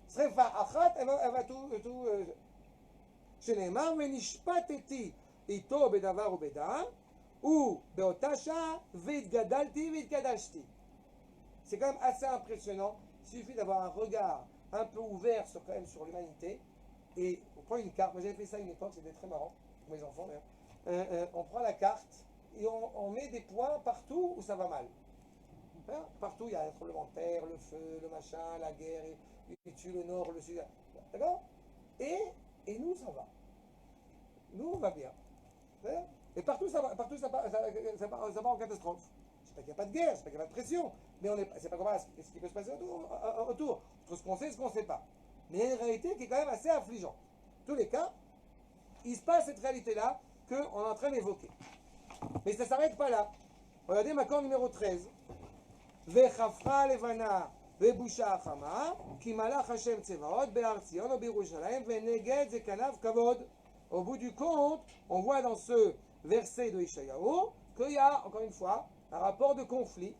Srefa achat, elle va tout. שנאמר ונשפטתי איתו בדבר ובדם ובאותה שעה והתגדלתי והתקדשתי. C'est quand même assez impressionnant. Il suffit d'avoir un regard un peu ouvert sur, quand même, sur l'humanité. Et on prend une carte. Moi j'avais fait ça à une époque, c'était très marrant pour mes enfants d'ailleurs. On prend la carte et on met des points partout où ça va mal. Hein, partout il y a un tremblement de terre, le feu, le machin, la guerre, il tue le nord, le sud. D'accord? Et nous, ça va. Nous, on va bien. Et partout, ça part en catastrophe. Je ne sais pas qu'il n'y a pas de guerre, je ne sais pas qu'il n'y a pas de pression, mais c'est pas comment ce qui peut se passer autour. Entre ce qu'on sait et ce qu'on ne sait pas. Mais il y a une réalité qui est quand même assez affligeante. En tous les cas, il se passe cette réalité-là qu'on est en train d'évoquer. Mais ça ne s'arrête pas là. Regardez Makor numéro 13. Vechafra levana. ובושה החמה, כי מלאך השם צבאות בהר ציון או בירושלים, ונגד זה כנף כבוד. Au bout du compte, on voit dans ce verset de Ishayahu qu'il y a, encore une fois, un rapport de conflit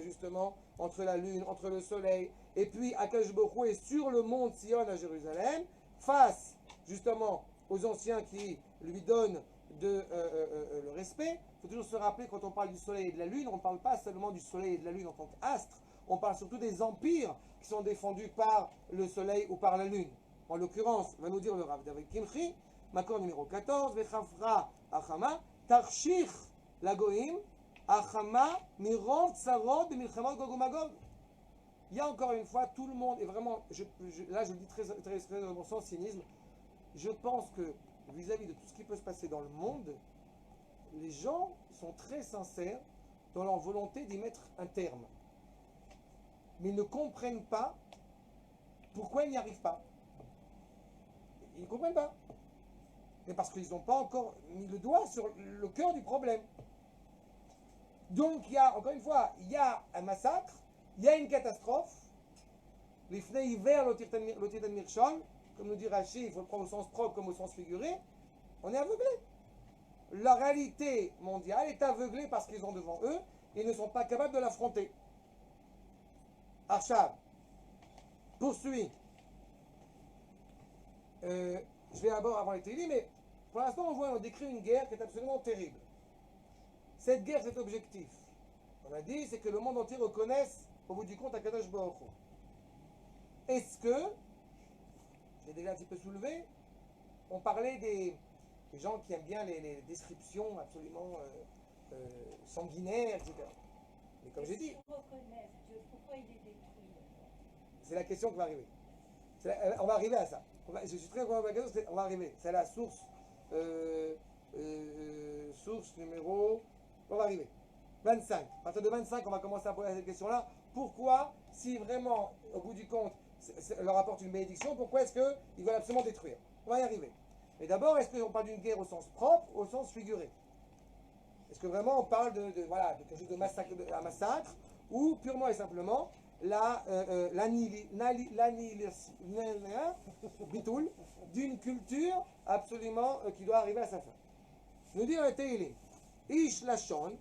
justement, entre la lune, entre le soleil, et puis Akash Baruch Hu est sur le mont Sion à Jérusalem, face, justement, aux anciens qui lui donnent le respect. Il faut toujours se rappeler, quand on parle du soleil et de la lune, on ne parle pas seulement du soleil et de la lune en tant qu'astre, on parle surtout des empires qui sont défendus par le soleil ou par la lune. En l'occurrence, va nous dire le Rav David Kimchi, Makor numéro 14, Vechafra Achama, Tarshich Lagoim, Achama Mirov Tsarot B'Milchamot Gog uMagog. Il y a encore une fois, tout le monde, et vraiment, là je le dis très dans mon sens cynisme, je pense que vis-à-vis de tout ce qui peut se passer dans le monde, les gens sont très sincères dans leur volonté d'y mettre un terme. Mais ils ne comprennent pas pourquoi ils n'y arrivent pas. Ils ne comprennent pas. Mais parce qu'ils n'ont pas encore mis le doigt sur le cœur du problème. Donc il y a, encore une fois, il y a un massacre, il y a une catastrophe. Les fnei hiver, l'otirtan mirshon, comme nous dit Rashi, il faut le prendre au sens propre comme au sens figuré. On est aveuglé. La réalité mondiale est aveuglée parce qu'ils ont devant eux et ne sont pas capables de l'affronter. Arshab poursuit. Je vais d'abord avant les Télim, mais pour l'instant on décrit une guerre qui est absolument terrible. Cette guerre, cet objectif, on a dit, c'est que le monde entier reconnaisse au bout du compte Akadosh Baruch Hu. Est-ce que, j'ai déjà un petit peu soulevé, on parlait des gens qui aiment bien les descriptions absolument sanguinaires, etc. Mais comme j'ai dit, pourquoi il est détruit? c'est la question qui va arriver. On va arriver à ça. Je suis très content de la question, on va arriver. C'est la source, source numéro, on va arriver. 25. À partir de 25, on va commencer à poser cette question-là. Pourquoi, si vraiment, au bout du compte, leur apporte une bénédiction, pourquoi est-ce qu'ils veulent absolument détruire? On va y arriver. Mais d'abord, est-ce qu'on parle d'une guerre au sens propre ou au sens figuré? Est-ce que vraiment on parle de quelque chose de massacre ou purement et simplement l'annihilation d'une culture absolument qui doit arriver à sa fin? Nous dit le Teilim, Ish Lashon,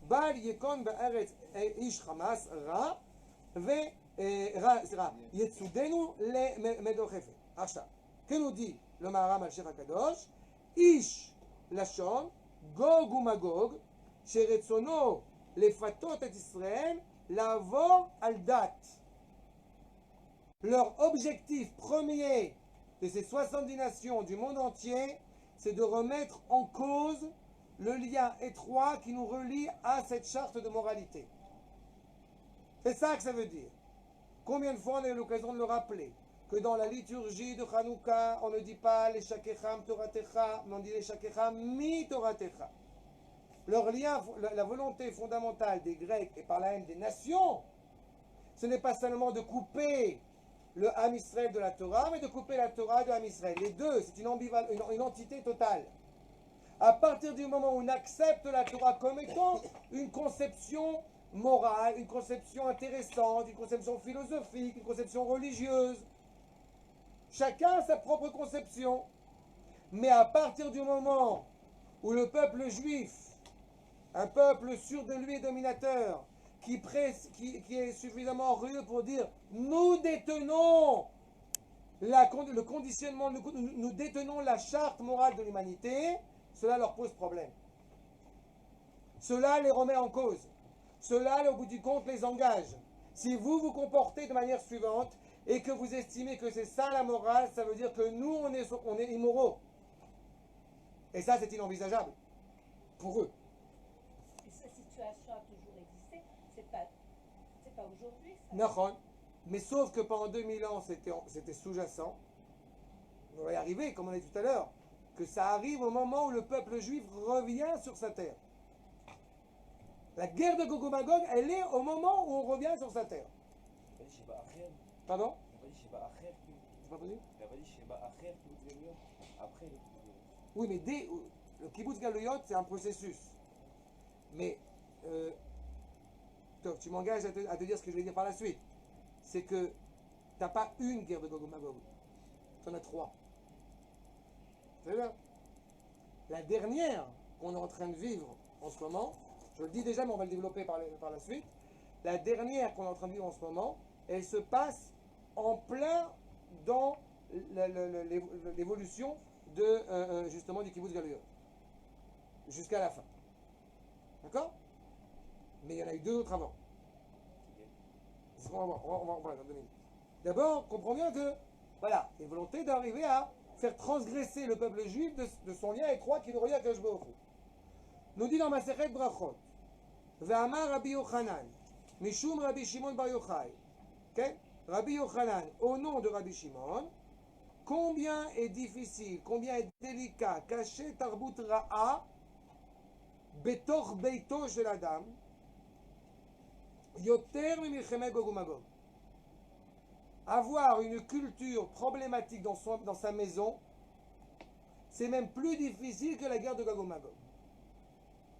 Bal Yekon Ba'aretz Ish Hamas Ra, Yetsudenu le Medochefe. Acha. Que nous dit le Maharam al-Sheikh HaKadosh? Ish Lashon, Gog uMagog, Sheretzono lefatot et Israël, Lavor al-Dat. Leur objectif premier de ces 70 nations du monde entier, c'est de remettre en cause le lien étroit qui nous relie à cette charte de moralité. C'est ça que ça veut dire. Combien de fois on a eu l'occasion de le rappeler? Que dans la liturgie de Hanouka, on ne dit pas les Shakecham Toratecha, mais on dit les Shakecham Mi Toratecha. Leur lien, la volonté fondamentale des Grecs et par là même des nations, ce n'est pas seulement de couper le Ham Israël de la Torah, mais de couper la Torah de Ham Israël. Les deux, c'est une entité totale. À partir du moment où on accepte la Torah comme étant une conception morale, une conception intéressante, une conception philosophique, une conception religieuse, chacun a sa propre conception. Mais à partir du moment où le peuple juif un peuple sûr de lui et dominateur, qui est suffisamment orgueilleux pour dire nous détenons le conditionnement, nous détenons la charte morale de l'humanité, cela leur pose problème. Cela les remet en cause. Cela, au bout du compte, les engage. Si vous vous comportez de manière suivante et que vous estimez que c'est ça la morale, ça veut dire que nous, on est immoraux. Et ça, c'est inenvisageable pour eux. Et cette situation a toujours existé. C'est pas aujourd'hui, ça. Nahon. Mais sauf que pendant 2000 ans, c'était sous-jacent. On va y arriver, comme on a dit tout à l'heure, que ça arrive au moment où le peuple juif revient sur sa terre. La guerre de Gog et Magog, elle est au moment où on revient sur sa terre. Pardon? C'est pas possible? Oui, mais dès le kibbutz Galouyot, c'est un processus. Mais tu m'engages à te dire ce que je vais dire par la suite. C'est que tu n'as pas une guerre de Gog et Magog. Tu en as 3. C'est bien. La dernière qu'on est en train de vivre en ce moment, je le dis déjà, mais on va le développer par la suite. La dernière qu'on est en train de vivre en ce moment, elle se passe en plein dans l'évolution de justement du kibbutz Galouyot. Jusqu'à la fin. D'accord? Mais il y en a eu 2 autres avant. On va voir dans 2 minutes. D'abord, comprends bien que, voilà, il y a une volonté d'arriver à faire transgresser le peuple juif de son lien étroit qui nous relie à Kadosh Baruch Hu. Nous dit dans Masechet Brachot, Ve'amar Rabbi Yochanan, Mishum Rabbi Shimon Bar Yochai, okay? Rabbi Yochanan, au nom de Rabbi Shimon, combien est difficile, combien est délicat, cacher Tarbut Ra'a, Betor Beito Shel Adam, Yoter Mimilchemet Gog uMagog. Avoir une culture problématique dans sa maison, c'est même plus difficile que la guerre de Gog et Magog.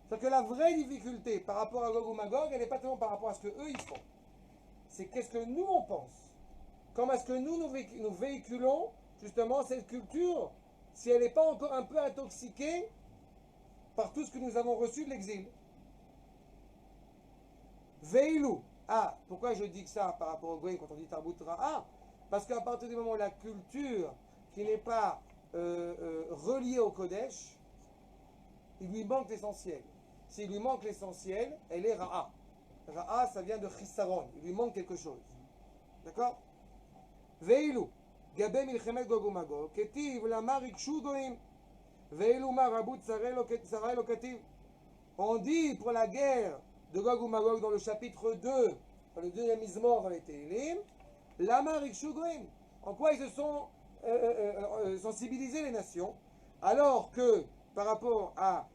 C'est-à-dire que la vraie difficulté par rapport à Gog et Magog, elle n'est pas tellement par rapport à ce qu'eux ils font. C'est qu'est-ce que nous on pense. Comment est-ce que nous véhiculons justement cette culture, si elle n'est pas encore un peu intoxiquée par tout ce que nous avons reçu de l'exil. Veilou. Ah, pourquoi je dis que ça par rapport au Goïm quand on dit Tarbut Ra'a? Parce qu'à partir du moment où la culture qui n'est pas reliée au Kodesh, il lui manque l'essentiel. S'il lui manque l'essentiel, elle est Ra'a. Ra'a, ça vient de Chissaron. Il lui manque quelque chose. D'accord? Veilou. Gabé milchemet Gog uMagog. Ketiv lamar ikshu goim. Veilou marabut sarai lo ketiv. On dit pour la guerre de Gog et Magog dans le chapitre 2, dans le deuxième Mizmor dans les Télim, Lama Rikshu Goim. En quoi ils se sont sensibilisés les nations, alors que par rapport à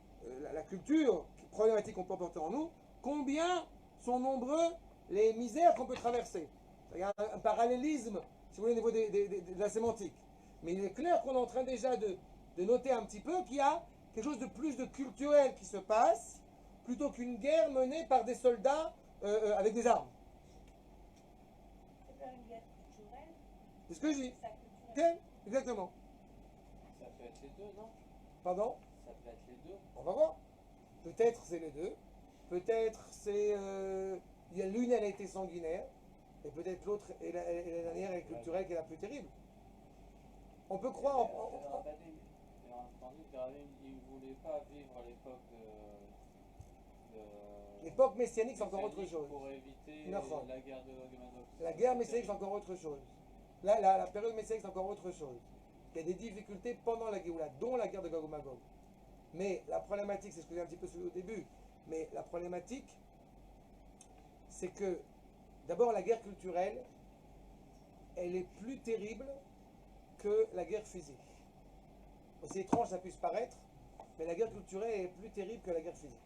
la culture problématique qu'on peut porter en nous, combien sont nombreux les misères qu'on peut traverser. Il y a un parallélisme, si vous voulez, au niveau de la sémantique. Mais il est clair qu'on est en train déjà de noter un petit peu qu'il y a quelque chose de plus de culturel qui se passe, plutôt qu'une guerre menée par des soldats avec des armes. C'est pas une guerre culturelle. C'est ce que je dis. C'est culturelle. Ok, exactement. Ça peut être les deux, non? Pardon? Ça peut être les deux. On va voir. Peut-être c'est les deux. Peut-être c'est... l'une, elle a été sanguinaire. Et peut-être l'autre, et la dernière est culturelle, qui est la plus terrible. On peut croire... J'ai entendu que Rabin, il ne voulait pas vivre à l'époque L'époque messianique, c'est encore autre chose. Pour éviter Non. la guerre de Gog et Magog. La guerre messianique, c'est encore autre chose. La période messianique, c'est encore autre chose. Il y a des difficultés pendant la Géoula, dont la guerre de Gog et Magog. Mais la problématique, c'est ce que j'ai un petit peu soulevé au début, mais la problématique, c'est que, d'abord, la guerre culturelle, elle est plus terrible que la guerre physique. Aussi étrange ça puisse paraître, mais la guerre culturelle est plus terrible que la guerre physique.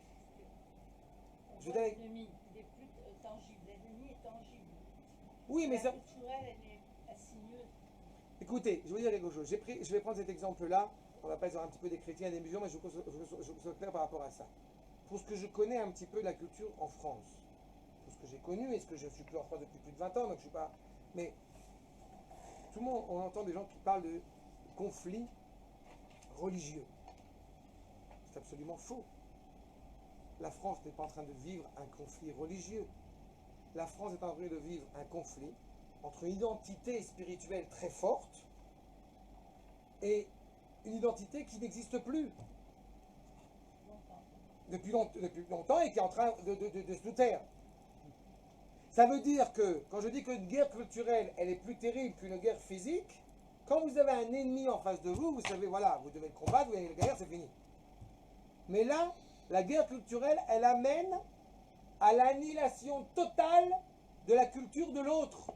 Je donne... L'ennemi, il est plus tangible. L'ennemi est tangible. Oui, mais la ça... culturelle, elle est insinueuse. Écoutez, je vais vous dire quelque chose. Je vais prendre cet exemple-là. On va pas être un petit peu des chrétiens et des musulmans, mais je veux sois clair par rapport à ça. Pour ce que je connais un petit peu de la culture en France, pour ce que j'ai connu, et ce que je suis plus en France depuis plus de 20 ans, donc je suis pas... Mais tout le monde, on entend des gens qui parlent de conflits religieux. C'est absolument faux. la France n'est pas en train de vivre un conflit religieux. La France est en train de vivre un conflit entre une identité spirituelle très forte et une identité qui n'existe plus depuis longtemps et qui est en train de se taire. Ça veut dire que, quand je dis qu'une guerre culturelle, elle est plus terrible qu'une guerre physique, quand vous avez un ennemi en face de vous, vous savez, voilà, vous devez le combattre, vous avez la guerre, c'est fini. Mais là, la guerre culturelle, elle amène à l'annihilation totale de la culture de l'autre.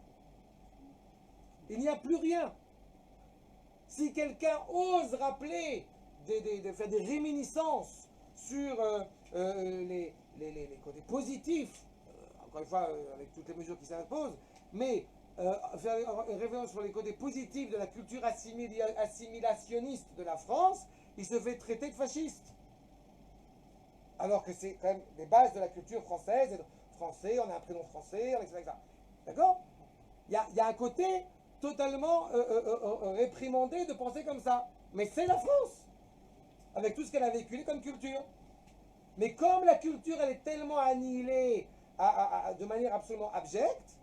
Il n'y a plus rien. Si quelqu'un ose rappeler, de faire des réminiscences sur les côtés positifs, encore une fois, avec toutes les mesures qui s'imposent, mais faire une référence sur les côtés positifs de la culture assimilationniste de la France, il se fait traiter de fasciste. Alors que c'est quand même les bases de la culture française, français, on a un prénom français, etc. D'accord? Il y a un côté totalement réprimandé de penser comme ça. Mais c'est la France, avec tout ce qu'elle a véhiculé comme culture. Mais comme la culture, elle est tellement annihilée de manière absolument abjecte,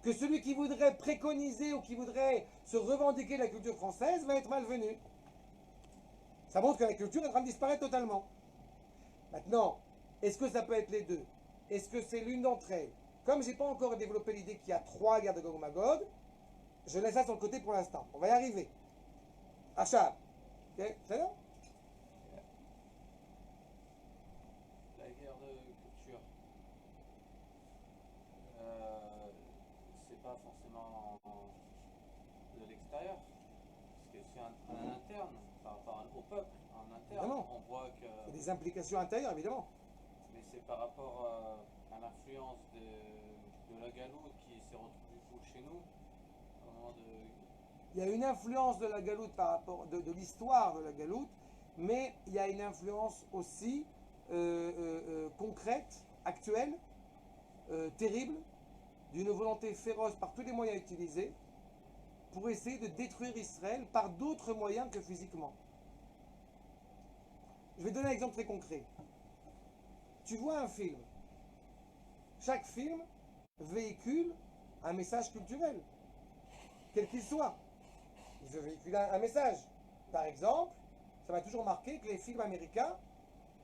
que celui qui voudrait préconiser ou qui voudrait se revendiquer de la culture française va être malvenu. Ça montre que la culture est en train de disparaître totalement. Maintenant, est-ce que ça peut être les deux? Est-ce que c'est l'une d'entre elles? Comme je n'ai pas encore développé l'idée qu'il y a 3 guerres de Gog et Magog, je laisse ça sur le côté pour l'instant. On va y arriver. Achab. Ok? C'est là? La guerre de culture, c'est pas forcément de l'extérieur, parce que c'est un interne par rapport au peuple, en interne. Évidemment. On voit que. Il y a des implications intérieures, évidemment. Mais c'est par rapport à l'influence de la galoute qui s'est retrouvée chez nous. Au moment Il y a une influence de la galoute par rapport de l'histoire de la galoute, mais il y a une influence aussi concrète, actuelle, terrible, d'une volonté féroce par tous les moyens utilisés pour essayer de détruire Israël par d'autres moyens que physiquement. Je vais donner un exemple très concret. Tu vois un film. Chaque film véhicule un message culturel, quel qu'il soit. Il veut véhiculer un message. Par exemple, ça m'a toujours marqué que les films américains,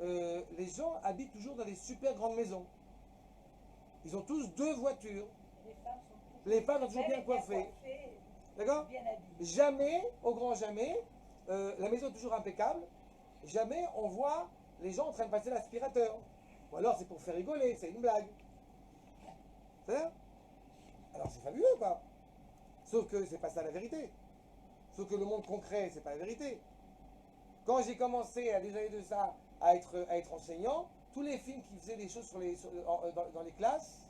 les gens habitent toujours dans des super grandes maisons. Ils ont tous 2 voitures. Les femmes sont toujours bien coiffées. D'accord? Bien habillées. Jamais, au grand jamais, la maison est toujours impeccable. Jamais on voit les gens en train de passer l'aspirateur. Ou alors c'est pour faire rigoler, c'est une blague. C'est ça? Alors c'est fabuleux, quoi. Sauf que c'est pas ça la vérité. Sauf que le monde concret, c'est pas la vérité. Quand j'ai commencé à des années de ça à être enseignant, tous les films qui faisaient des choses dans les classes,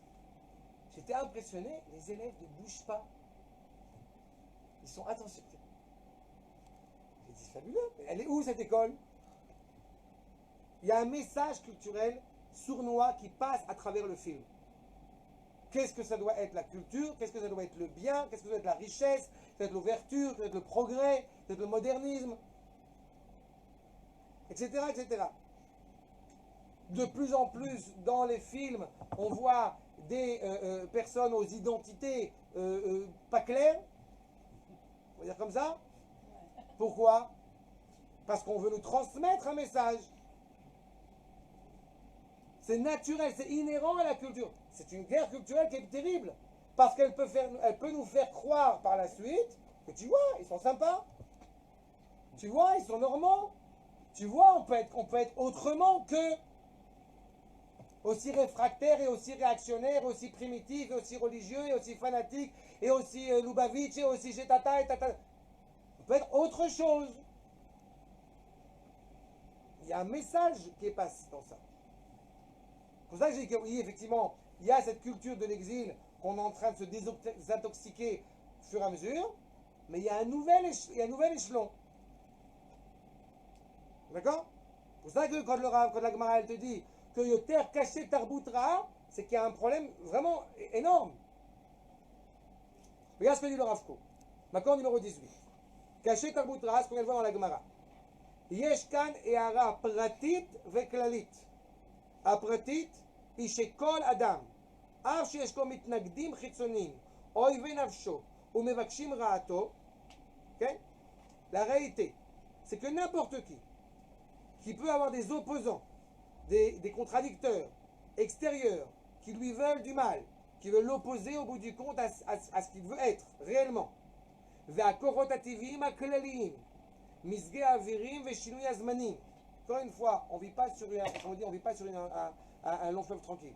j'étais impressionné, les élèves ne bougent pas. Ils sont attentionnés. J'ai dit, c'est fabuleux. Mais elle est où cette école? Il y a un message culturel sournois qui passe à travers le film. Qu'est-ce que ça doit être la culture? Qu'est-ce que ça doit être le bien? Qu'est-ce que ça doit être la richesse? Ça doit être l'ouverture? Ça doit être le progrès? Ça doit être le modernisme? Etc., etc. De plus en plus, dans les films, on voit des personnes aux identités pas claires. On va dire comme ça. Pourquoi? Parce qu'on veut nous transmettre un message. C'est naturel, c'est inhérent à la culture. C'est une guerre culturelle qui est terrible. Parce qu'elle peut nous faire croire par la suite que tu vois, ils sont sympas. Tu vois, ils sont normaux. Tu vois, on peut être autrement que aussi réfractaire et aussi réactionnaire, et aussi primitif, et aussi religieux, et aussi fanatique, et aussi Lubavitch, et aussi Jetata, et tata. On peut être autre chose. Il y a un message qui est passé dans ça. C'est pour ça que j'ai dit que oui, effectivement, il y a cette culture de l'exil qu'on est en train de se désintoxiquer au fur et à mesure, mais il y a un nouvel échelon. D'accord? C'est pour ça que quand la Gemara elle te dit que Yoter caché Tarboutra, c'est qu'il y a un problème vraiment énorme. Regarde ce que dit le Rav Kook. Macor numéro 18. Caché Tarboutra, ce qu'on vient de voir dans la Gemara. Yeshkan et Ara Pratit Veklalit. הפרטית היא שכל אדם, אף שיש לו מתנגדים חיצוניים, אויבי נפשו ומבקשים רעתו, כן? La réalité, c'est que n'importe qui peut avoir des opposants, des contradicteurs extérieurs, qui lui veulent du mal, qui veulent l'opposer au bout du compte à ce qu'il veut être réellement. והכוחות הטבעיים הכלליים, מזגי האווירים ושינוי הזמנים. Encore une fois, on vit pas sur un long fleuve tranquille.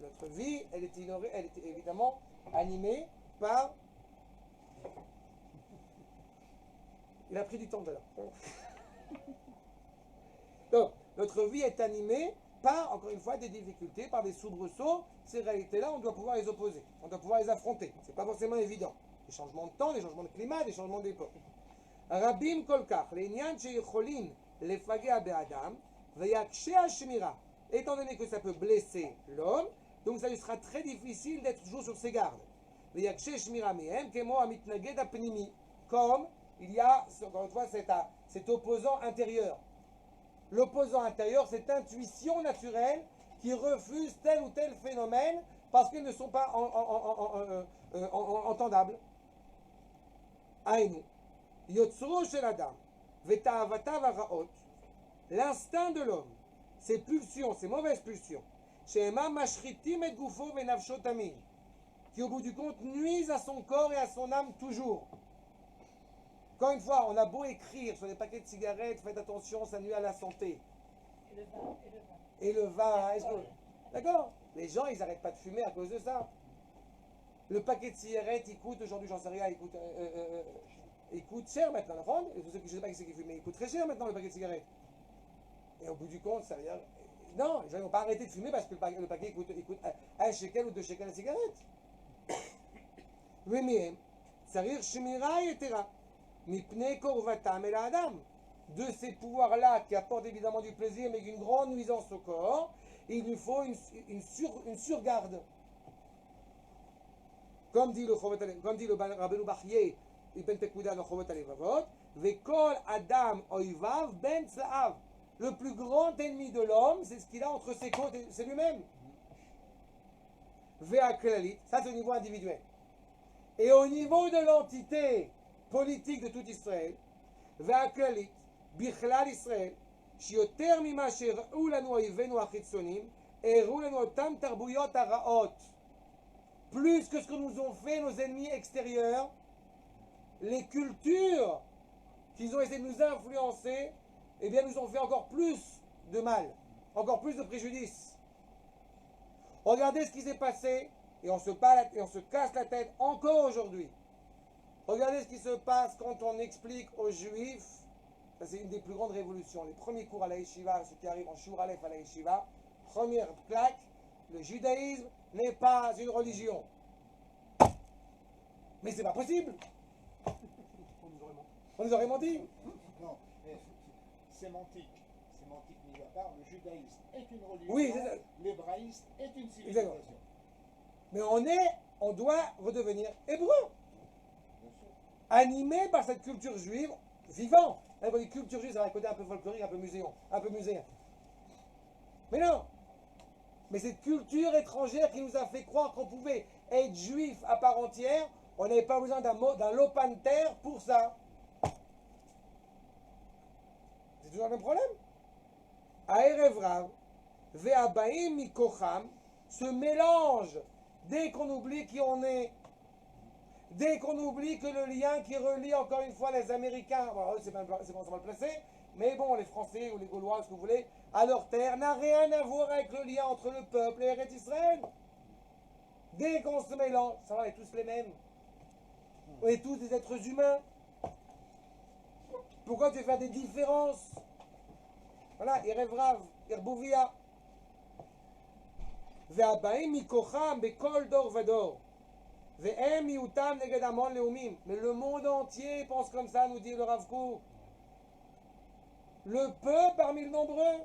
Notre vie, elle est évidemment animée par... Il a pris du temps tout à l'heure. Donc, notre vie est animée par, encore une fois, des difficultés, par des soubresauts. Ces réalités-là, on doit pouvoir les opposer, on doit pouvoir les affronter. C'est pas forcément évident. Des changements de temps, des changements de climat, des changements d'époque. רבים כל כך, לעניין שיכולים לפגע באדם, ויקשה השמירה. Étant donné que ça peut blesser l'homme, donc ça lui sera très difficile d'être toujours sur ses gardes. ויקשה שמירה מהם, כמו המתנגד הפנימי, comme il y a, encore une fois, cet opposant intérieur. L'opposant intérieur, cette intuition naturelle qui refuse tel ou tel phénomène parce qu'ils ne sont pas entendables. היינו, יוצרו של אדם ותאוותיו הרעות, l'instinct de l'homme, ses pulsions, ses mauvaises pulsions, שהמה משחיתים את גופו ונפשו תמיד, qui au bout du compte nuisent à son corps et à son âme toujours. Encore une fois, on a beau écrire sur les paquets de cigarettes, faites attention, ça nuit à la santé. Et le vin, est-ce que... D'accord? Les gens, ils n'arrêtent pas de fumer à cause de ça. Le paquet de cigarettes, il coûte, aujourd'hui, j'en sais rien, il coûte cher maintenant, je ne sais pas qui c'est qui fume, mais il coûte très cher maintenant le paquet de cigarettes. Et au bout du compte, ça veut dire... Non, les gens ne vont pas arrêter de fumer parce que le paquet coûte 1 shekel ou 2 shekels la cigarette. ומהם צריך שמירה יתרה מפני קרבתם אל האדם. De ces pouvoirs-là qui apportent évidemment du plaisir mais d'une grande nuisance au corps, il lui faut une surgarde. Comme dit le Rabbeinu Bachye, Ibn Pekouda dans Chovot HaLevavot, Vekol Adam Oivav Ben Tzaav. Le plus grand ennemi de l'homme, c'est ce qu'il a entre ses côtes, c'est lui-même. Vea Klalit, ça c'est au niveau individuel. Et au niveau de l'entité politique de tout Israël, Vea Klalit, Bichlal Israël, שיותר ממה שהראו לנו אויבינו החיצוניים, הראו לנו אותם תרבויות הרעות. Plus que ce que nous ont fait nos ennemis extérieurs, les cultures qu'ils ont essayé de nous influencer, eh bien nous ont fait encore plus de mal, encore plus de préjudice. Regardez ce qui s'est passé, et on se casse la tête encore aujourd'hui. Regardez ce qui se passe quand on explique aux Juifs, ça c'est une des plus grandes révolutions, les premiers cours à la Yeshiva, ceux qui arrivent en Shur Aleph à la Yeshiva, première claque, le judaïsme n'est pas une religion. Mais c'est pas possible. On nous aurait menti. Non, mais sémantique mis à part, le judaïsme est une religion, Oui, c'est ça. l'hébraïsme est une civilisation. Exactement. Mais on doit redevenir hébreu. Bien sûr. Animé par cette culture juive vivante. Quand on dit culture juive, ça va un côté un peu folklorique, un peu muséen. Mais non. Mais cette culture étrangère qui nous a fait croire qu'on pouvait être juif à part entière, on n'avait pas besoin d'un lopin de terre pour ça. C'est toujours le même problème. Aerev Rav, Ve'abaim Mikocham, se mélange dès qu'on oublie qui on est. Dès qu'on oublie que le lien qui relie encore une fois les Américains, bon, c'est pas mal placé, mais bon, les Français ou les Gaulois, ce que vous voulez, à leur terre, n'a rien à voir avec le lien entre le peuple et Eretz Israël. Dès qu'on se mélange, ça va, on est tous les mêmes. On est tous des êtres humains. Pourquoi tu veux faire des différences? Voilà, Erev Rav, Erbouvia. והבאים מכוחם בכל דור ודור. והם מיעוטם נגד המון לאומים. Mais le monde entier pense comme ça, nous dit le Rav Kook. Le peu parmi le nombreux.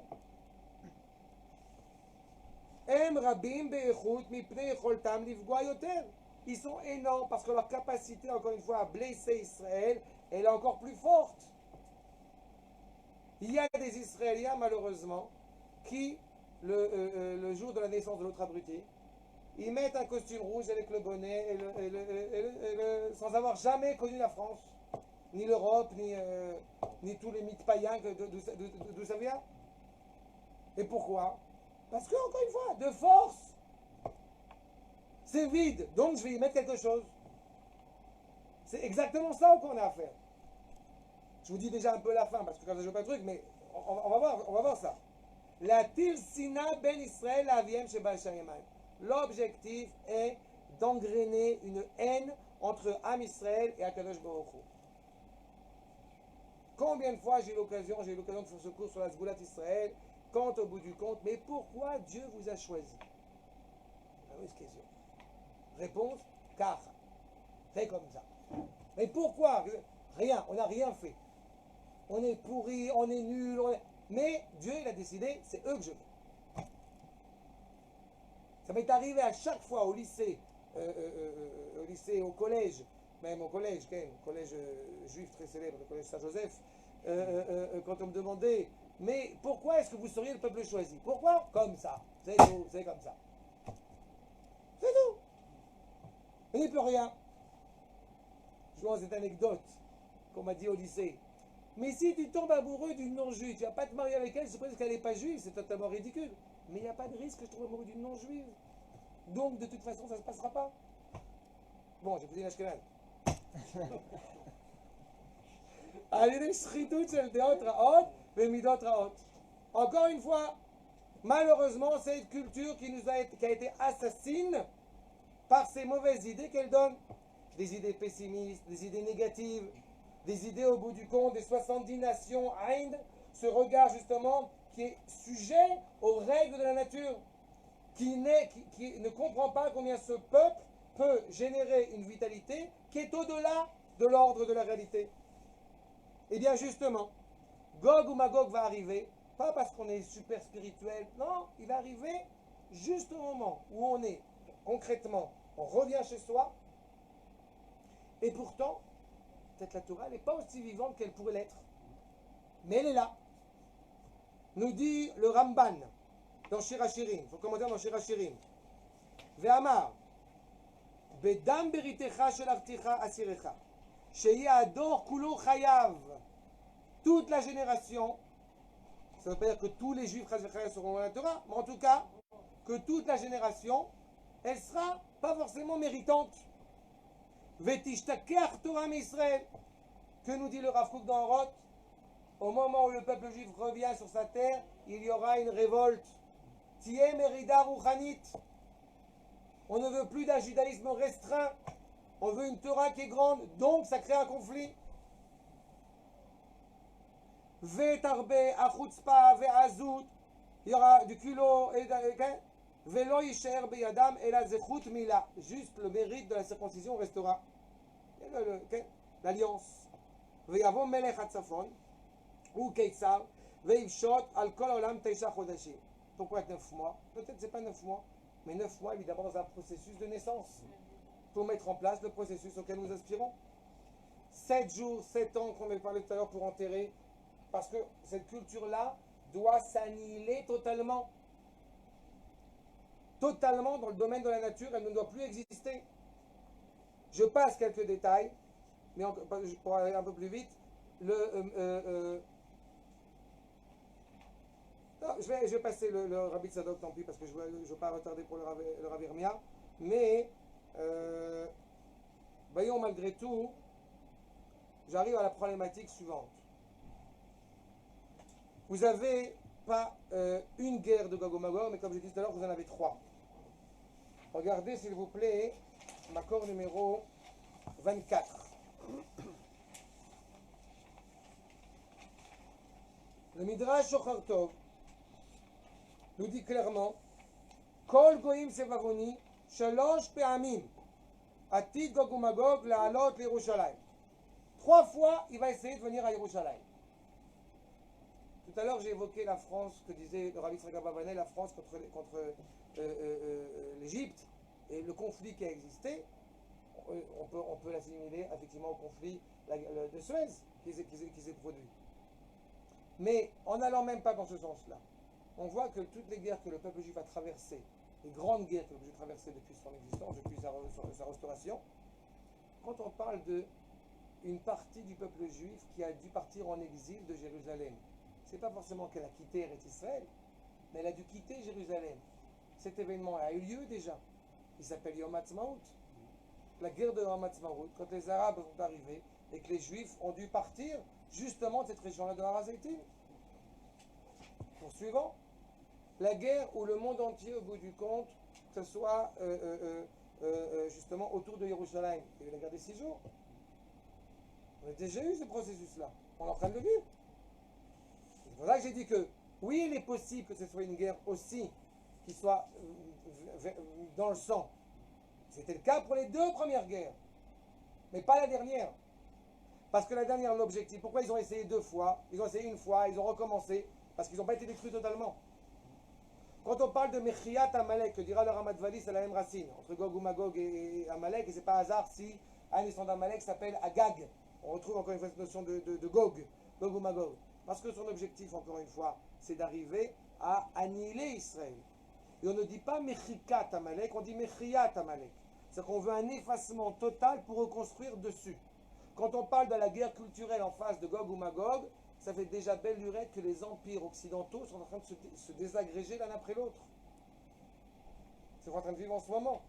הם רבים באיכות מפני יכולתם לפגוע יותר. Ils sont énormes parce que leur capacité, encore une fois, à blesser Israël, elle est encore plus forte. Il y a des Israéliens, malheureusement, qui, le jour de la naissance de l'autre abruti. Ils mettent un costume rouge avec le bonnet, sans avoir jamais connu la France, ni l'Europe, ni tous les mythes païens, d'où ça vient. Et pourquoi? Parce que, encore une fois, de force, c'est vide, donc je vais y mettre quelque chose. C'est exactement ça qu'on a à faire. Je vous dis déjà un peu la fin, parce que quand je joue pas le truc, mais on va voir ça. La tirsina ben Israël aviem sheba shayamayim. L'objectif est d'engrainer une haine entre Am Israël et Akadosh Baruch Hu. Combien de fois j'ai eu l'occasion de faire ce cours sur la Zgoulat Israël, quand au bout du compte, mais pourquoi Dieu vous a choisi? La question. Réponse, car. Fait comme ça. Mais pourquoi? Rien, on n'a rien fait. On est pourri, on est nul, mais Dieu il a décidé, c'est eux que je veux. Ça m'est arrivé à chaque fois au lycée, au collège, même au collège, collège juif très célèbre, le collège Saint-Joseph, quand on me demandait, mais pourquoi est-ce que vous seriez le peuple choisi? Pourquoi? Comme ça, c'est tout, c'est comme ça. C'est tout. Il n'y peut rien. Je vois cette anecdote qu'on m'a dit au lycée. Mais si tu tombes amoureux d'une non-juive, tu ne vas pas te marier avec elle, c'est parce qu'elle n'est pas juive, c'est totalement ridicule. Mais il n'y a pas de risque que je tombe amoureux d'une non-juive. Donc, de toute façon, ça ne se passera pas. Bon, j'ai posé une ashkenaz. Encore une fois, malheureusement, c'est une culture qui a été assassine par ces mauvaises idées qu'elle donne. Des idées pessimistes, des idées négatives, des idées au bout du compte, des 70 nations, Aïn, ce regard justement qui est sujet aux règles de la nature, qui ne comprend pas combien ce peuple peut générer une vitalité qui est au-delà de l'ordre de la réalité. Et bien justement, Gog ou Magog va arriver, pas parce qu'on est super spirituel, non, il va arriver juste au moment où on est concrètement, on revient chez soi, et pourtant, peut-être la Torah n'est pas aussi vivante qu'elle pourrait l'être. Mais elle est là. Nous dit le Ramban dans Shir HaShirim. Il faut commenter dans Shir HaShirim. Ve'amar Bedam beritecha shel articha asirecha sheya ador kulo chayav. Toute la génération, ça ne veut pas dire que tous les juifs seront dans la Torah, mais en tout cas, que toute la génération, elle sera pas forcément méritante. Vetishtakeach Torah Israël, que nous dit le Rav Kook dans Roth, au moment où le peuple juif revient sur sa terre, il y aura une révolte. Tiem merida ruchanit. On ne veut plus d'un judaïsme restreint, on veut une Torah qui est grande, donc ça crée un conflit. Vetarbe achutzpa ve'azut, il y aura du culot et Velo yisher beyadam et la zechut mila. Juste le mérite de la circoncision restera. L'alliance. Veyavo melech hatzafon ou keitsar veivshot al kol olam teisha chodashim. Pourquoi 9 mois? Peut-être c'est pas 9 mois, mais 9 mois évidemment dans un processus de naissance pour mettre en place le processus auquel nous aspirons. 7 jours, 7 ans qu'on avait parlé tout à l'heure pour enterrer, parce que cette culture-là doit s'annihiler totalement. Totalement dans le domaine de la nature, elle ne doit plus exister. Je passe quelques détails, mais pour aller un peu plus vite, non, je vais passer le Rabbi Tzadok, tant pis, parce que je ne veux pas retarder pour le Rav Irmia, mais voyons, malgré tout, j'arrive à la problématique suivante. Vous n'avez pas une guerre de Gog et Magog, mais comme je disais tout à l'heure, vous en avez 3. Regardez s'il vous plaît, Makor numéro 24. Le Midrash Shochar Tov nous dit clairement Kol goyim sevaroni shalosh pe'amim atid Gog et Magog la'alot l'Yerushalayim. 3 fois, il va essayer de venir à Yerushalayim. Tout à l'heure, j'ai évoqué la France, que disait le Rabbi Sraga Bavanet, la France contre l'Égypte, et le conflit qui a existé, on peut l'assimiler effectivement au conflit de Suez qui s'est produit. Mais en n'allant même pas dans ce sens-là, on voit que toutes les guerres que le peuple juif a traversées, les grandes guerres que le peuple juif a traversées depuis son existence, depuis sa restauration, quand on parle de une partie du peuple juif qui a dû partir en exil de Jérusalem, c'est pas forcément qu'elle a quitté Eretz Israël, mais elle a dû quitter Jérusalem. Cet événement a eu lieu déjà. Il s'appelle Yom Ha'atzmaut. La guerre de Yom Ha'atzmaut, quand les Arabes sont arrivés et que les Juifs ont dû partir justement de cette région-là de Har HaZeitim. Poursuivant, la guerre où le monde entier, au bout du compte, que ce soit justement autour de Yerushalayim. Il y a eu la guerre des 6 jours. On a déjà eu ce processus-là. On est en train de le vivre. C'est pour ça que j'ai dit que oui, il est possible que ce soit une guerre aussi qui soit dans le sang. C'était le cas pour les 2 premières guerres, mais pas la dernière. Parce que la dernière, l'objectif, pourquoi ils ont essayé 2 fois, ils ont essayé 1 fois, ils ont recommencé, parce qu'ils n'ont pas été détruits totalement. Quand on parle de Mechiat Amalek, que dira le Ramat Vali, c'est la même racine, entre Gog ou Magog et Amalek, et c'est pas hasard si un descendant d'Amalek s'appelle Agag. On retrouve encore une fois cette notion de Gog ou Magog. Parce que son objectif, encore une fois, c'est d'arriver à annihiler Israël. Et on ne dit pas Mechikat Amalek, on dit Mechiat Amalek. C'est-à-dire qu'on veut un effacement total pour reconstruire dessus. Quand on parle de la guerre culturelle en face de Gog ou Magog, ça fait déjà belle lurette que les empires occidentaux sont en train de se désagréger l'un après l'autre. C'est ce qu'on est en train de vivre en ce moment.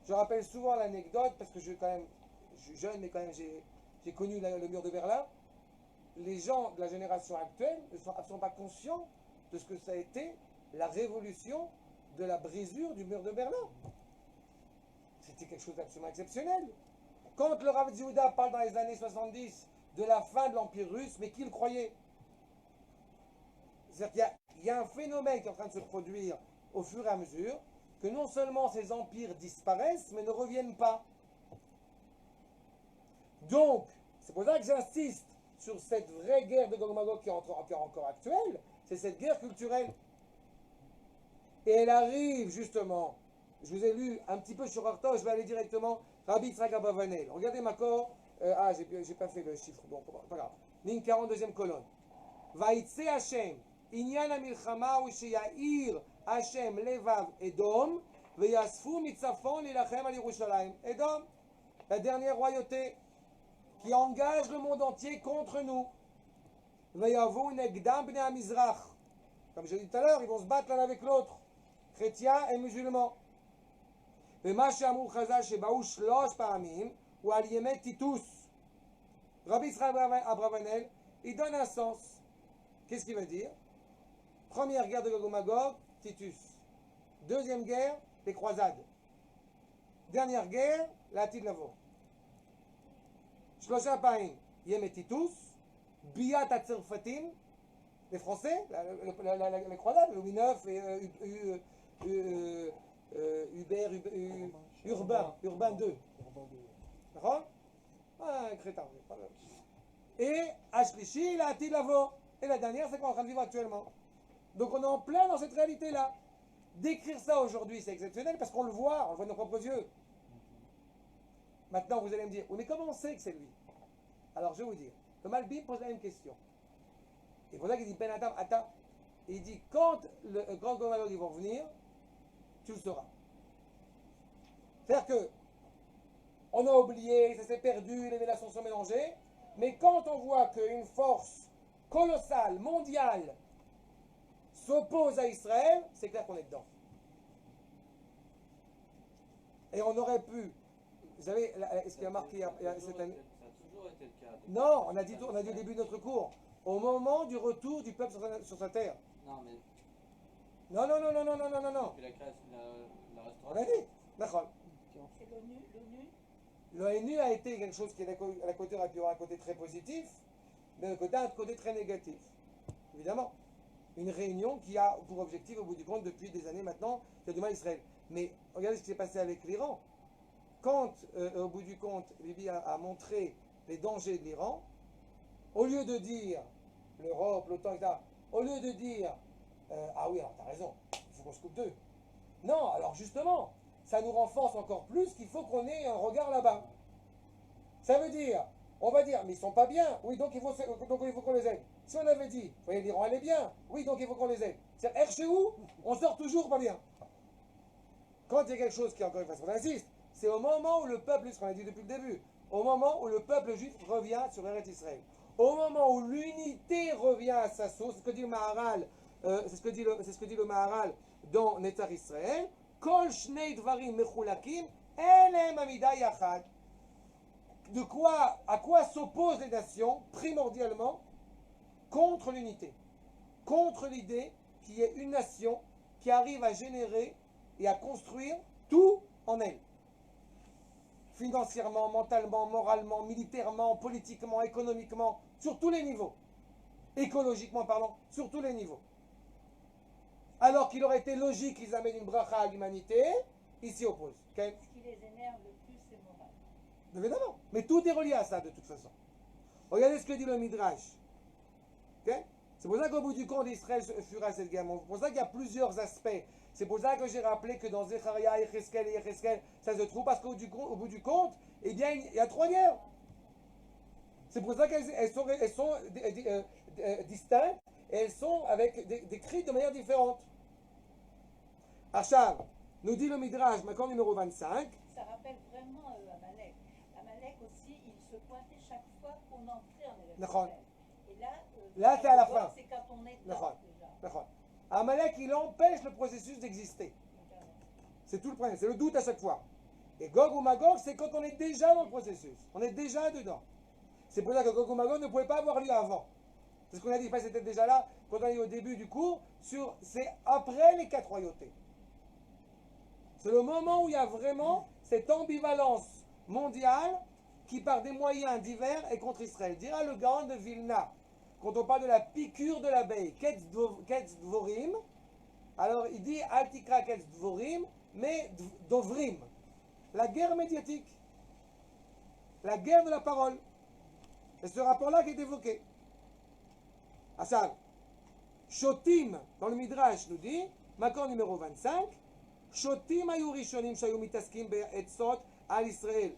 Je rappelle souvent l'anecdote, parce que je suis jeune, mais quand même j'ai connu le mur de Berlin. Les gens de la génération actuelle ne sont absolument pas conscients de ce que ça a été la révolution de la brisure du mur de Berlin. C'était quelque chose d'absolument exceptionnel. Quand le Rav Yehuda parle dans les années 70 de la fin de l'Empire russe, mais qui le croyait? C'est-à-dire qu'il y a un phénomène qui est en train de se produire au fur et à mesure, que non seulement ces empires disparaissent, mais ne reviennent pas. Donc, c'est pour ça que j'insiste sur cette vraie guerre de Gog Magog qui est encore actuelle, c'est cette guerre culturelle. Et elle arrive justement, je vous ai lu un petit peu sur Arta, je vais aller directement, Rabbi Yitzhak Abravanel. Regardez ma cor, j'ai pas fait le chiffre, bon, pas grave. Ligne 40, deuxième colonne. Vaïtse Hashem, Inyan HaMilchama ou Sheyair Hashem Levav Edom, Veyasfu Mitzafon Lilachem al Yerushalayim. Edom, la dernière royauté qui engage le monde entier contre nous. Veyavu Negdam Bnei HaMizrach. Comme je l'ai dit tout à l'heure, ils vont se battre l'un avec l'autre, chrétiens et musulmans. ומה שאמרו חז"ל שבאו 3 פעמים הוא על ימי טיטוס. Rabbi Yitzhak Abravanel, il donne un sens. Qu'est-ce qu'il veut dire? Première guerre de Gog et Magog, Titus. Deuxième guerre, les croisades. Dernière guerre, la Atid Lavo. 3 פעמים ימי טיטוס, ביאת הצרפתים, les Français, les croisades, Louis IX et Urbain II. D'accord? Un crétin. Et Ashlishi, la Atid Lavo. Et la dernière, c'est qu'on est en train de vivre actuellement. Donc on est en plein dans cette réalité-là. Décrire ça aujourd'hui, c'est exceptionnel parce qu'on le voit de nos propres yeux. Maintenant, vous allez me dire, oui, mais comment on sait que c'est lui? Alors, je vais vous dire. Le Malbim pose la même question. Et pour ça qu'il dit, Ben Adam, attends. Il dit, quand le grand Gog et Magog vont venir, tu le sauras. C'est-à-dire que, on a oublié, ça s'est perdu, les relations sont mélangées, mais quand on voit qu'une force colossale, mondiale, s'oppose à Israël, c'est clair qu'on est dedans. Et on aurait pu, vous savez, ce qui a marqué cette année. Ça a toujours été le cas. Non, on a dit au début de notre cours, au moment du retour du peuple sur sa terre. Non, mais Non. depuis la création, la On restauration. a dit, d'accord. C'est l'ONU. L'ONU a été quelque chose qui, à la côté, aurait pu avoir un côté très positif, mais un côté très négatif. Évidemment. Une réunion qui a pour objectif, au bout du compte, depuis des années maintenant, qui a du mal à Israël. Mais regardez ce qui s'est passé avec l'Iran. Quand, au bout du compte, Bibi a montré les dangers de l'Iran, au lieu de dire l'Europe, l'OTAN, etc., au lieu de dire ah oui, alors t'as raison, il faut qu'on se coupe d'eux. Non, alors justement, ça nous renforce encore plus qu'il faut qu'on ait un regard là-bas. Ça veut dire On va dire, mais ils sont pas bien. Oui, donc il faut qu'on les aide. Si on avait dit, ils diront, elle est bien. Oui, donc il faut qu'on les aide. C'est-à-dire, chez où on sort toujours pas bien. Quand il y a quelque chose qui, encore une fois, on insiste, c'est au moment où le peuple, ce qu'on a dit depuis le début, au moment où le peuple juif revient sur Eretz Israël, au moment où l'unité revient à sa source, c'est ce que dit le Maharal, c'est ce que dit le Maharal dans Netzach Israël, Kol Shnei Dvarim Mechulakim, Elem Amida Yachad. À quoi s'opposent les nations, primordialement, contre l'unité, contre l'idée qu'il y ait une nation qui arrive à générer et à construire tout en elle. Financièrement, mentalement, moralement, militairement, politiquement, économiquement, sur tous les niveaux. Écologiquement parlant, sur tous les niveaux. Alors qu'il aurait été logique qu'ils amènent une bracha à l'humanité, ils s'y opposent. Okay? Ce qui les énerve le plus, c'est moral. Évidemment. Mais tout est relié à ça, de toute façon. Regardez ce que dit le Midrash. Okay? C'est pour ça qu'au bout du compte, Israël fera cette guerre. C'est pour ça qu'il y a plusieurs aspects. C'est pour ça que j'ai rappelé que dans Zecharia, Yecheskel et Yecheskel, ça se trouve, parce qu'au bout du compte, eh bien, il y a 3 guerres. C'est pour ça qu'elles sont distinctes et elles sont décrites de manière différente. Achav, nous dit le Midrash, maintenant numéro 25. Ça rappelle vraiment Amalek. Amalek aussi, il se pointait chaque fois qu'on entrait en Eretz. Et là c'est à la fin. C'est quand on est dedans déjà. Amalek, il empêche le processus d'exister. C'est tout le problème, c'est le doute à chaque fois. Et Gog ou Magog, c'est quand on est déjà dans le processus. On est déjà dedans. C'est pour ça que Gog ou Magog ne pouvait pas avoir lieu avant. C'est ce qu'on a dit, c'était déjà là, quand on est au début du cours, c'est après les 4 royautés. C'est le moment où il y a vraiment cette ambivalence mondiale qui, par des moyens divers, est contre Israël. Dira le Gaon de Vilna, quand on parle de la piqûre de l'abeille, Ketz Dvorim, alors il dit Altikra Ketz Dvorim, mais Dovrim. La guerre médiatique, la guerre de la parole. C'est ce rapport-là qui est évoqué. Assad, Shotim, dans le Midrash, nous dit, Makor numéro 25, Shotim ayu rishonim shayu mitaskim be'etzot al Israël.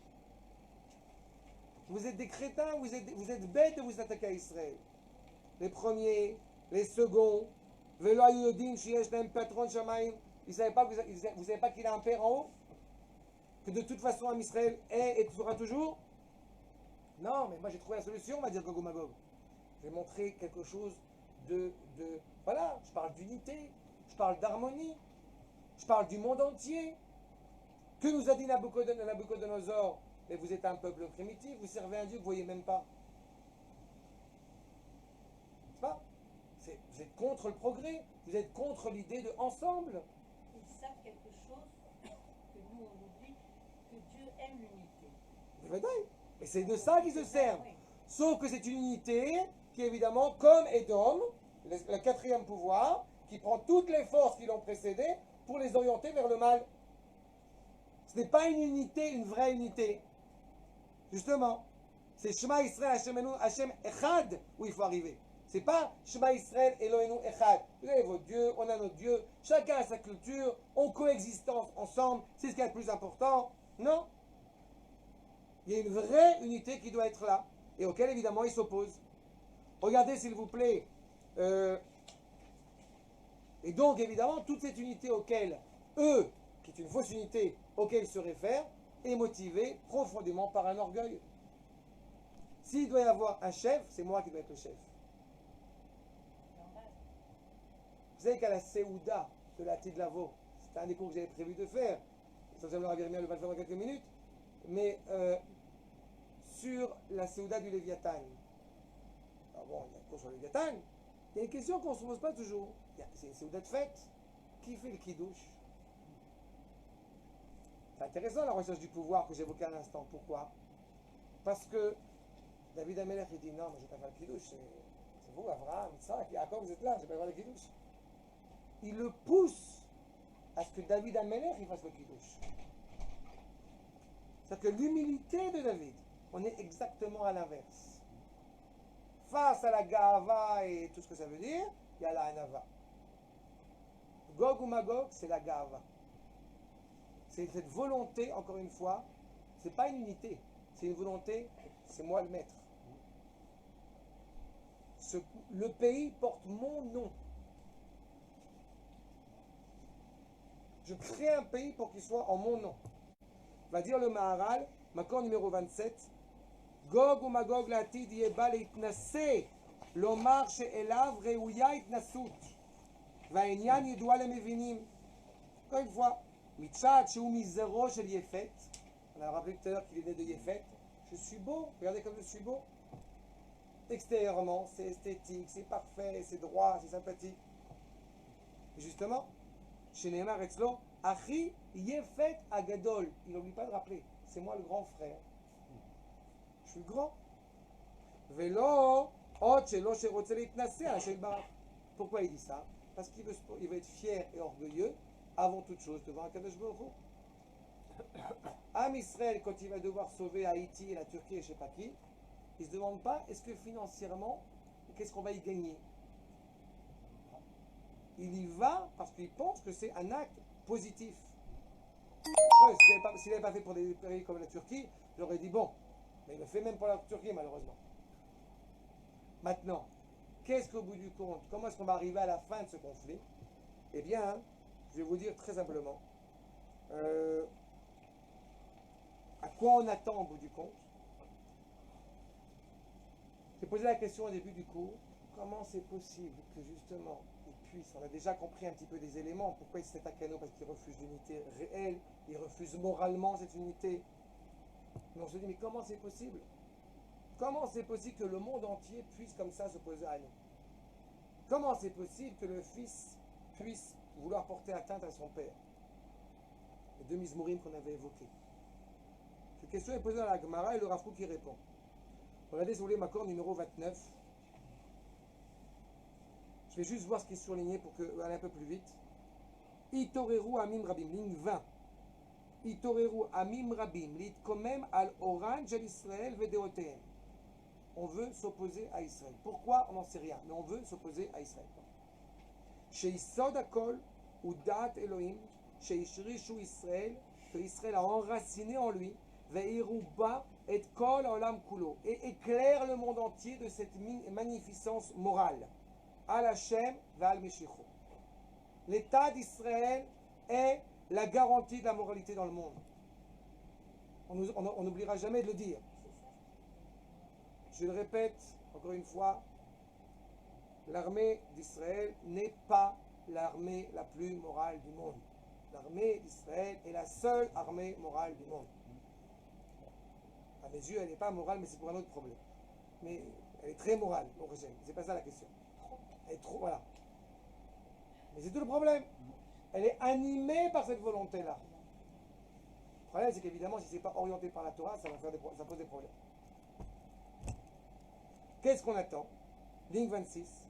Vous êtes des crétins, vous êtes bêtes de vous attaquer à Israël. Les premiers, les seconds, Velo ayu yodim sheyesh lahem patron shamayim. Vous ne savez pas qu'il a un père en haut? Que de toute façon, Am Israël est et sera toujours? Non, mais moi j'ai trouvé la solution, on va dire Gog ou Magog. J'ai montré quelque chose voilà, je parle d'unité, je parle d'harmonie, je parle du monde entier. Que nous a dit Nabucodonosor? Mais vous êtes un peuple primitif, vous servez un Dieu que vous ne voyez même pas. C'est pas? Vous êtes contre le progrès, vous êtes contre l'idée de ensemble. Ils savent quelque chose que nous on oublie, que Dieu aime l'unité. Et c'est de ça qu'ils se servent. Oui. Sauf que c'est une unité qui évidemment, comme Édom, le 4e pouvoir, qui prend toutes les forces qui l'ont précédé pour les orienter vers le mal. Ce n'est pas une unité, une vraie unité. Justement, c'est Shema Israël, Hashem Echad où il faut arriver. C'est pas Shema Israël, Eloheinu Echad. Vous avez vos dieux, on a nos dieux, chacun a sa culture, on coexiste ensemble, c'est ce qui est le plus important. Non. Il y a une vraie unité qui doit être là, et auquel évidemment ils s'opposent. Regardez s'il vous plaît. Et donc évidemment, toute cette unité auquel eux, qui est une fausse unité, auquel ils se réfèrent, est motivée profondément par un orgueil. S'il doit y avoir un chef, c'est moi qui dois être le chef. Vous savez qu'à la Séouda de la Tidlavo, c'est un des cours que j'avais prévu de faire, ça je vais le faire dans quelques minutes, mais sur la Séouda du Léviathan. Alors bon, il y a un cours sur le Léviathan, il y a une question qu'on ne se pose pas toujours. C'est une Séouda de fête. Qui fait le kidouche? C'est intéressant la recherche du pouvoir que j'évoquais à l'instant. Pourquoi? Parce que David Amelech il dit non, mais je ne vais pas faire le kidouche. C'est vous, Abraham, Isaac, Jacob, vous êtes là, je ne vais pas faire le kidouche. Il le pousse à ce que David Amelech il fasse le kidouche. C'est-à-dire que l'humilité de David, on est exactement à l'inverse. Face à la Gahava et tout ce que ça veut dire, il y a la Hanava. Gog ou Magog, c'est la Gahava. C'est cette volonté, encore une fois, c'est pas une unité, c'est une volonté, c'est moi le maître. Le pays porte mon nom. Je crée un pays pour qu'il soit en mon nom. Va dire le Maharal, Makor numéro 27, Gog ou Magog l'atid yeba leitnase, lomar she'elav reuya itnasut, va'enyan yidua lemevinim. Encore une fois, Mitzad sheu mizero shel Yefet, on a rappelé tout à l'heure qu'il est né de Yefet, je suis beau, regardez comme je suis beau. Extérieurement, c'est esthétique, c'est parfait, c'est droit, c'est sympathique. Et justement, chez Nehemar Etzlo, Achi Yefet Agadol. Il n'oublie pas de rappeler, c'est moi le grand frère. Je suis grand. Velo, Ochelo Sherotzele Itnase Hashel Barak. Pourquoi il dit ça? Parce qu'il veut être fier et orgueilleux avant toute chose devant Akadosh Baruch Hu. Am Israël, quand il va devoir sauver Haïti et la Turquie et je ne sais pas qui, il ne se demande pas est-ce que financièrement, qu'est-ce qu'on va y gagner. Il y va parce qu'il pense que c'est un acte positif. Après, s'il n'avait pas fait pour des pays comme la Turquie, j'aurais dit bon, mais il le fait même pour la Turquie malheureusement. Maintenant, qu'est-ce qu'au bout du compte, comment est-ce qu'on va arriver à la fin de ce conflit? Eh bien, je vais vous dire très simplement, à quoi on attend au bout du compte. J'ai posé la question au début du cours, comment c'est possible que justement ils puissent, on a déjà compris un petit peu des éléments, pourquoi ils s'attaquent à nous, parce qu'ils refusent l'unité réelle, ils refusent moralement cette unité. Mais on se dit, mais comment c'est possible? Comment c'est possible que le monde entier puisse comme ça s'opposer à nous? Comment c'est possible que le fils puisse vouloir porter atteinte à son père? Les deux Mizmorim qu'on avait évoqués. Cette question est posée dans la Gemara et le Rav Kook y répond. Regardez, si vous voulez, Makor numéro 29. Je vais juste voir ce qui est surligné pour aller un peu plus vite. Itoreru Amim Rabim, ligne 20. Itoreru Amim Rabim, litkomem al oran shel Israël vedeotehem. On veut s'opposer à Israël. Pourquoi? On n'en sait rien, mais on veut s'opposer à Israël. Sheisod hakol ou dat Elohim, sheishrishu Israël, que Israël a enraciné en lui, veiruba et kol olam kulo, et éclaire le monde entier de cette magnificence morale. Al Hashem ve'al Meshicho. L'État d'Israël est la garantie de la moralité dans le monde. On n'oubliera jamais de le dire. Je le répète encore une fois, l'armée d'Israël n'est pas l'armée la plus morale du monde. L'armée d'Israël est la seule armée morale du monde. À mes yeux, elle n'est pas morale, mais c'est pour un autre problème. Mais elle est très morale, au régime. C'est pas ça la question. Elle est trop, voilà. Mais c'est tout le problème. Elle est animée par cette volonté-là. Le problème, c'est qu'évidemment, si ce n'est pas orienté par la Torah, ça pose des problèmes. Qu'est-ce qu'on attend? Ligne 26.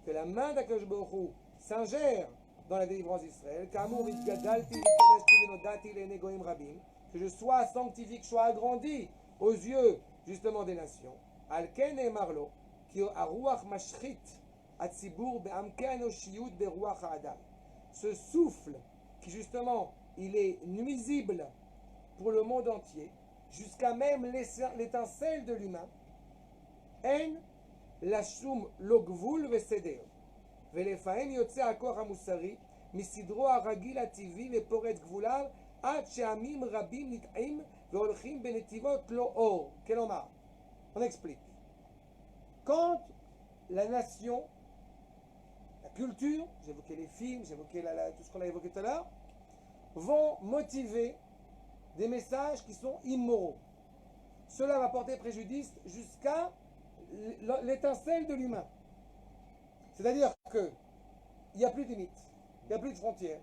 Que la main d'Akadosh Baruch Hu s'ingère dans la délivrance d'Israël. Que je sois sanctifié, que je sois agrandi aux yeux justement des nations. Alken et Marlo, qui a ruach mashchit atzibur be'amke anoshiyut beruach ha'adam. Ce souffle qui justement il est nuisible pour le monde entier, jusqu'à même l'étincelle de l'humain. En lashum logvul veseder. ולפעמים יוצא הכוח המוסרי מסדרו הרגיל הטבעי לפורץ גבוליו עד שעמים רבים נטעים והולכים בנתיבות לא אור. כלומר, on explique. Quand la nation, la culture, j'évoquais les films, j'évoquais tout ce qu'on a évoqué tout à l'heure, vont motiver des messages qui sont immoraux. Cela va porter préjudice jusqu'à l'étincelle de l'humain. C'est-à-dire qu'il n'y a plus de limites, il n'y a plus de frontières.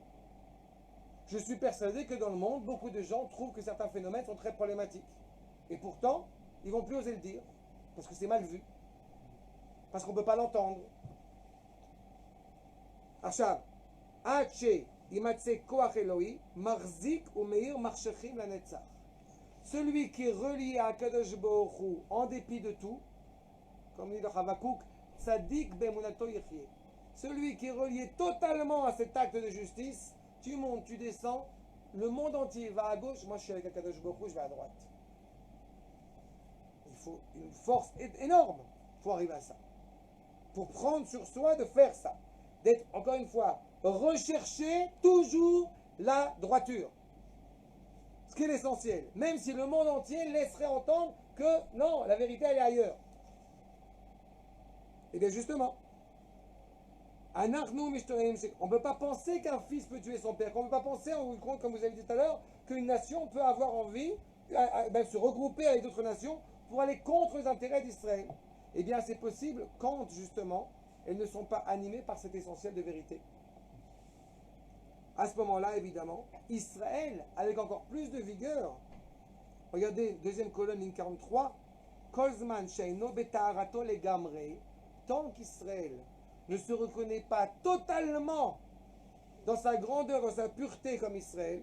Je suis persuadé que dans le monde, beaucoup de gens trouvent que certains phénomènes sont très problématiques. Et pourtant, ils ne vont plus oser le dire, parce que c'est mal vu, parce qu'on ne peut pas l'entendre. Achav, Hache, Imatse Koach Eloi, Marzik ou Meir Marshechim la Netzach. Celui qui est relié à Kadosh Baruch Hu en dépit de tout, comme dit le Havakouk, Tzadik be'emunato yechye. Celui qui est relié totalement à cet acte de justice, tu montes, tu descends, le monde entier va à gauche, moi je suis avec Akadosh Baruch Hu, je vais à droite. Il faut une force énorme pour arriver à ça. Pour prendre sur soi de faire ça. D'être, encore une fois, rechercher toujours la droiture. Ce qui est l'essentiel. Même si le monde entier laisserait entendre que non, la vérité elle est ailleurs. Et bien justement, on ne peut pas penser qu'un fils peut tuer son père. On ne peut pas penser, en vous compte, comme vous avez dit tout à l'heure, qu'une nation peut avoir envie, se regrouper avec d'autres nations pour aller contre les intérêts d'Israël. Eh bien, c'est possible quand, justement, elles ne sont pas animées par cet essentiel de vérité. À ce moment-là, évidemment, Israël, avec encore plus de vigueur, regardez, deuxième colonne, ligne 43, Kolzman sheino betaharato legamrei, tant qu'Israël ne se reconnaît pas totalement dans sa grandeur, dans sa pureté comme Israël,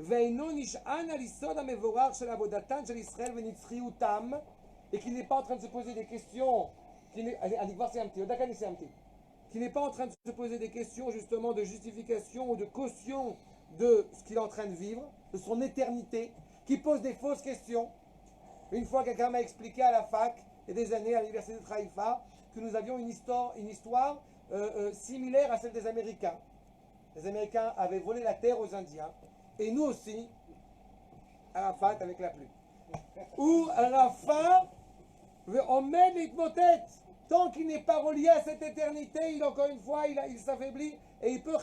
veino nish'an al yisod hamevorach shel avodatan shel Israël venitzriutam, et qu'il n'est pas en train de se poser des questions, qui n'est pas en train de se poser des questions justement de justification ou de caution de ce qu'il est en train de vivre, de son éternité, qui pose des fausses questions. Une fois, quelqu'un m'a expliqué à la fac, il y a des années, à l'université de Haïfa, que nous avions une histoire similaire à celle des Américains. Les Américains avaient volé la terre aux Indiens, et nous aussi, Arafat avec la pluie. Où Arafat on met les tête. Tant qu'il n'est pas relié à cette éternité, il, encore une fois, il s'affaiblit et il peut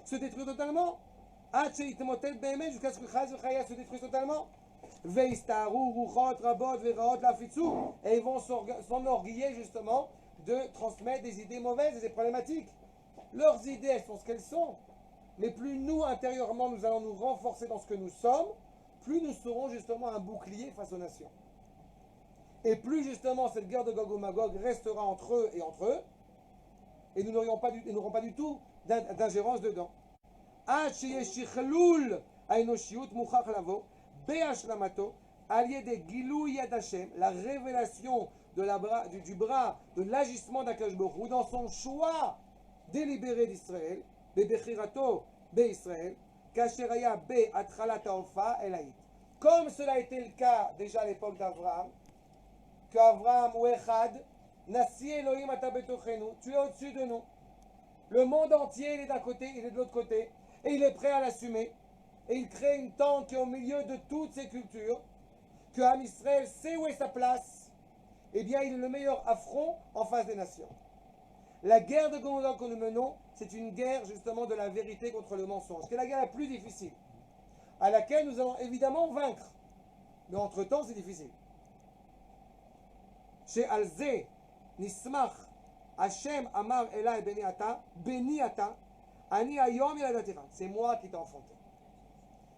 se détruire totalement. Jusqu'à ce que se détruise totalement. Et ils vont s'enorgueiller justement de transmettre des idées mauvaises et des problématiques. Leurs idées, elles sont ce qu'elles sont. Mais plus nous, intérieurement, nous allons nous renforcer dans ce que nous sommes, plus nous serons justement un bouclier face aux nations. Et plus justement cette guerre de Gog et Magog restera entre eux, et nous n'aurons pas du tout d'ingérence dedans. La révélation du bras, de l'agissement d'Akadosh Baruch Hu dans son choix délibéré d'Israël, comme cela a été le cas déjà à l'époque d'Abraham, qu'Avraham ou Echad, Nasi Elohim ata betochenu, tu es au-dessus de nous. Le monde entier, il est d'un côté, il est de l'autre côté, et il est prêt à l'assumer. Et il crée une tente qui est au milieu de toutes ces cultures, que Am Israël sait où est sa place. Eh bien, il est le meilleur affront en face des nations. La guerre de Gog que nous menons, c'est une guerre justement de la vérité contre le mensonge, qui est la guerre la plus difficile, à laquelle nous allons évidemment vaincre. Mais entre-temps, c'est difficile. שעל זה נסמך השם אמר אליי בני אתה אני היום ילדתך, c'est moi qui t'ai enfanté.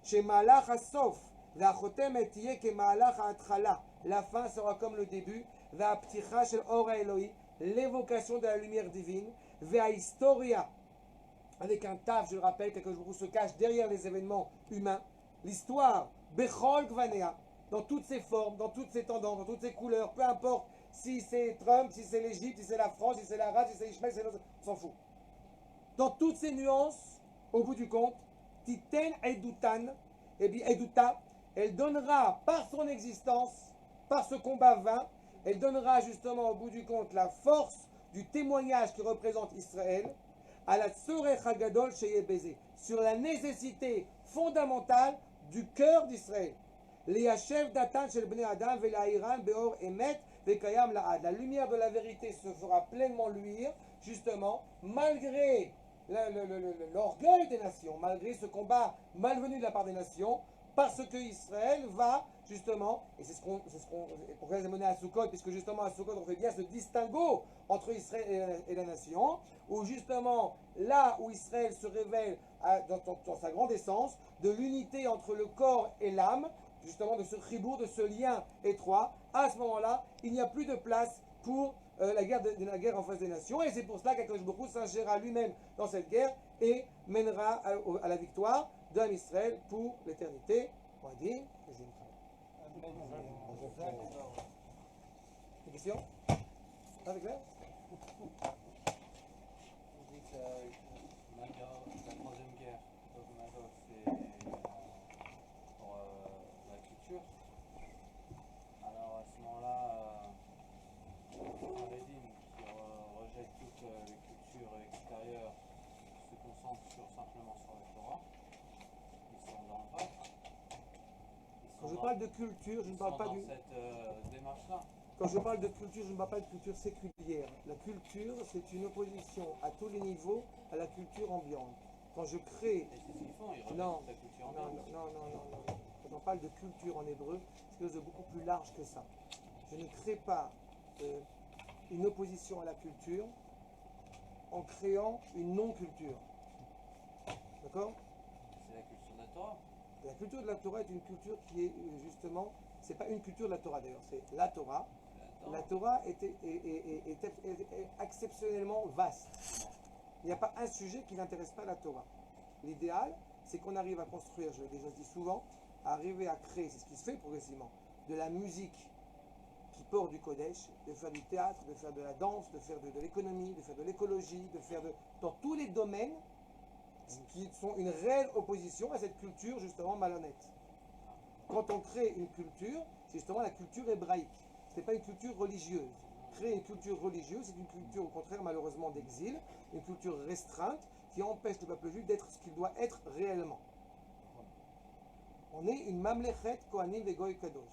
שמהלך הסוף והחותמת תהיה כמהלך ההתחלה, la fin sera comme le début, והפתיחה של אור האלוהי, l'évocation de la lumière divine, וההיסטוריה, avec un taf, je le rappelle, quelque chose se cache derrière les événements humains, l'histoire, bechol gvanea, dans toutes ses formes, dans toutes ses tendances, dans toutes ses couleurs, peu importe si c'est Trump, si c'est l'Égypte, si c'est la France, si c'est l'Arabe, si c'est Ishmael, on s'en fout. Dans toutes ces nuances, au bout du compte, Titen Edutan, et bien Eduta, elle donnera par son existence, par ce combat vain, elle donnera justement au bout du compte la force du témoignage qui représente Israël à la Tzorech Hagadol Sheye Bezé, sur la nécessité fondamentale du cœur d'Israël. Liyachev Datan Shel Bnei Adam Velahiran Beor Emet Vekayam Laad. La lumière de la vérité se fera pleinement luire, justement, malgré l'orgueil des nations, malgré ce combat malvenu de la part des nations, parce que Israël va justement, et c'est ce qu'on pourquoi les amener à Sukkot, puisque justement à Sukkot on fait bien ce distinguo entre Israël et la nation, où justement là où Israël se révèle dans sa grande essence, de l'unité entre le corps et l'âme, justement de ce chibour, de ce lien étroit, à ce moment-là, il n'y a plus de place pour la guerre en face des nations, et c'est pour cela qu'Akadosh Baruch Hu s'insérera lui-même dans cette guerre et mènera à la victoire d'un Israël pour l'éternité. On va dire, des questions? Pas clair? Vous dites parle de culture, je ne parle pas dans du... cette démarche-là. Quand je parle de culture, je ne parle pas de culture séculière. La culture, c'est une opposition à tous les niveaux à la culture ambiante. Quand je crée... Et c'est ce qu'ils font, ils Non, remettent la culture non, ambiante. non. Quand on parle de culture en hébreu, c'est quelque chose de beaucoup plus large que ça. Je ne crée pas une opposition à la culture en créant une non-culture. D'accord? C'est la culture de la Torah. La culture de la Torah est une culture qui est justement... C'est pas une culture de la Torah d'ailleurs, c'est la Torah. La Torah est exceptionnellement vaste. Il n'y a pas un sujet qui n'intéresse pas la Torah. L'idéal, c'est qu'on arrive à construire, je l'ai déjà dit souvent, à arriver à créer, c'est ce qui se fait progressivement, de la musique qui porte du Kodesh, de faire du théâtre, de faire de la danse, de faire de l'économie, de faire de l'écologie, de faire dans tous les domaines qui sont une réelle opposition à cette culture justement malhonnête. Quand on crée une culture, c'est justement la culture hébraïque. Ce n'est pas une culture religieuse. Créer une culture religieuse, c'est une culture au contraire malheureusement d'exil, une culture restreinte qui empêche le peuple juif d'être ce qu'il doit être réellement. On est une mamlechet kohanim vegoy kadosh.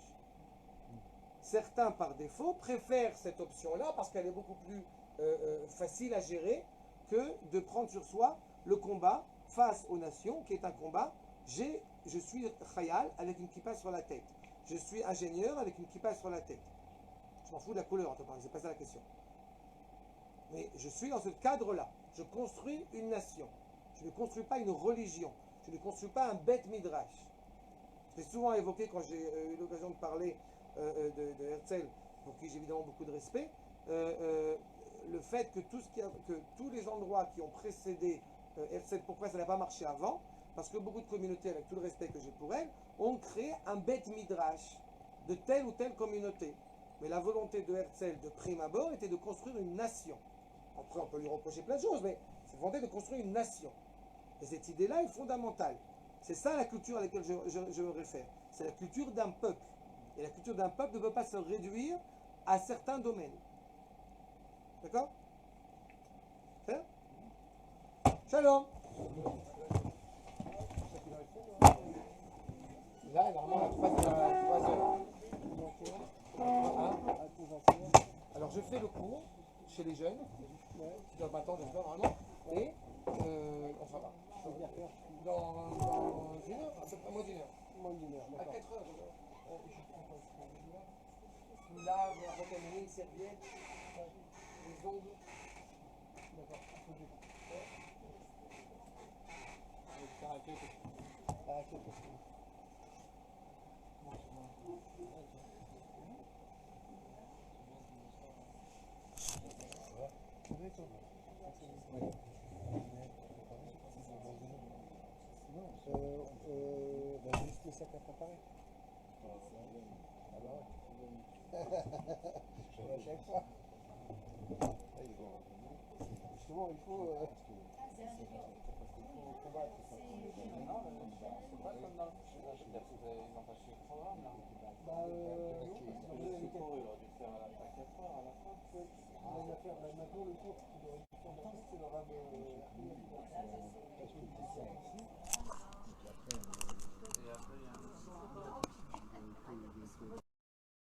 Certains par défaut préfèrent cette option-là parce qu'elle est beaucoup plus facile à gérer que de prendre sur soi le combat face aux nations, qui est un combat. Je suis chayal avec une kippa sur la tête. Je suis ingénieur avec une kippa sur la tête. Je m'en fous de la couleur, c'est pas ça la question. Mais je suis dans ce cadre-là. Je construis une nation. Je ne construis pas une religion. Je ne construis pas un beth midrash. Je l'ai souvent évoqué quand j'ai eu l'occasion de parler de Herzl, pour qui j'ai évidemment beaucoup de respect. Le fait que tous les endroits qui ont précédé Herzl, pourquoi ça n'a pas marché avant? Parce que beaucoup de communautés, avec tout le respect que j'ai pour elles, ont créé un beth midrash de telle ou telle communauté. Mais la volonté de Herzl, de prime abord, était de construire une nation. Après, on peut lui reprocher plein de choses, mais c'est la volonté de construire une nation. Et cette idée-là est fondamentale. C'est ça la culture à laquelle je me réfère. C'est la culture d'un peuple. Et la culture d'un peuple ne peut pas se réduire à certains domaines. D'accord? C'est Shalom. Là, normalement, la 3 heures. Alors, je fais le cours chez les jeunes, qui doivent m'attendre normalement, et on s'en va. Dans une heure, à peu près moins d'une heure. À 4 heures. Je lave, retenir une serviette, les ongles. D'accord. Juste le sac à préparer. À chaque fois. Justement, il faut combattre. C'est pas comme dans le ils ont pas chez le programme là. Le secours, il aurait dû le faire à 4 heures à la fin. On va faire maintenant le cours qui doit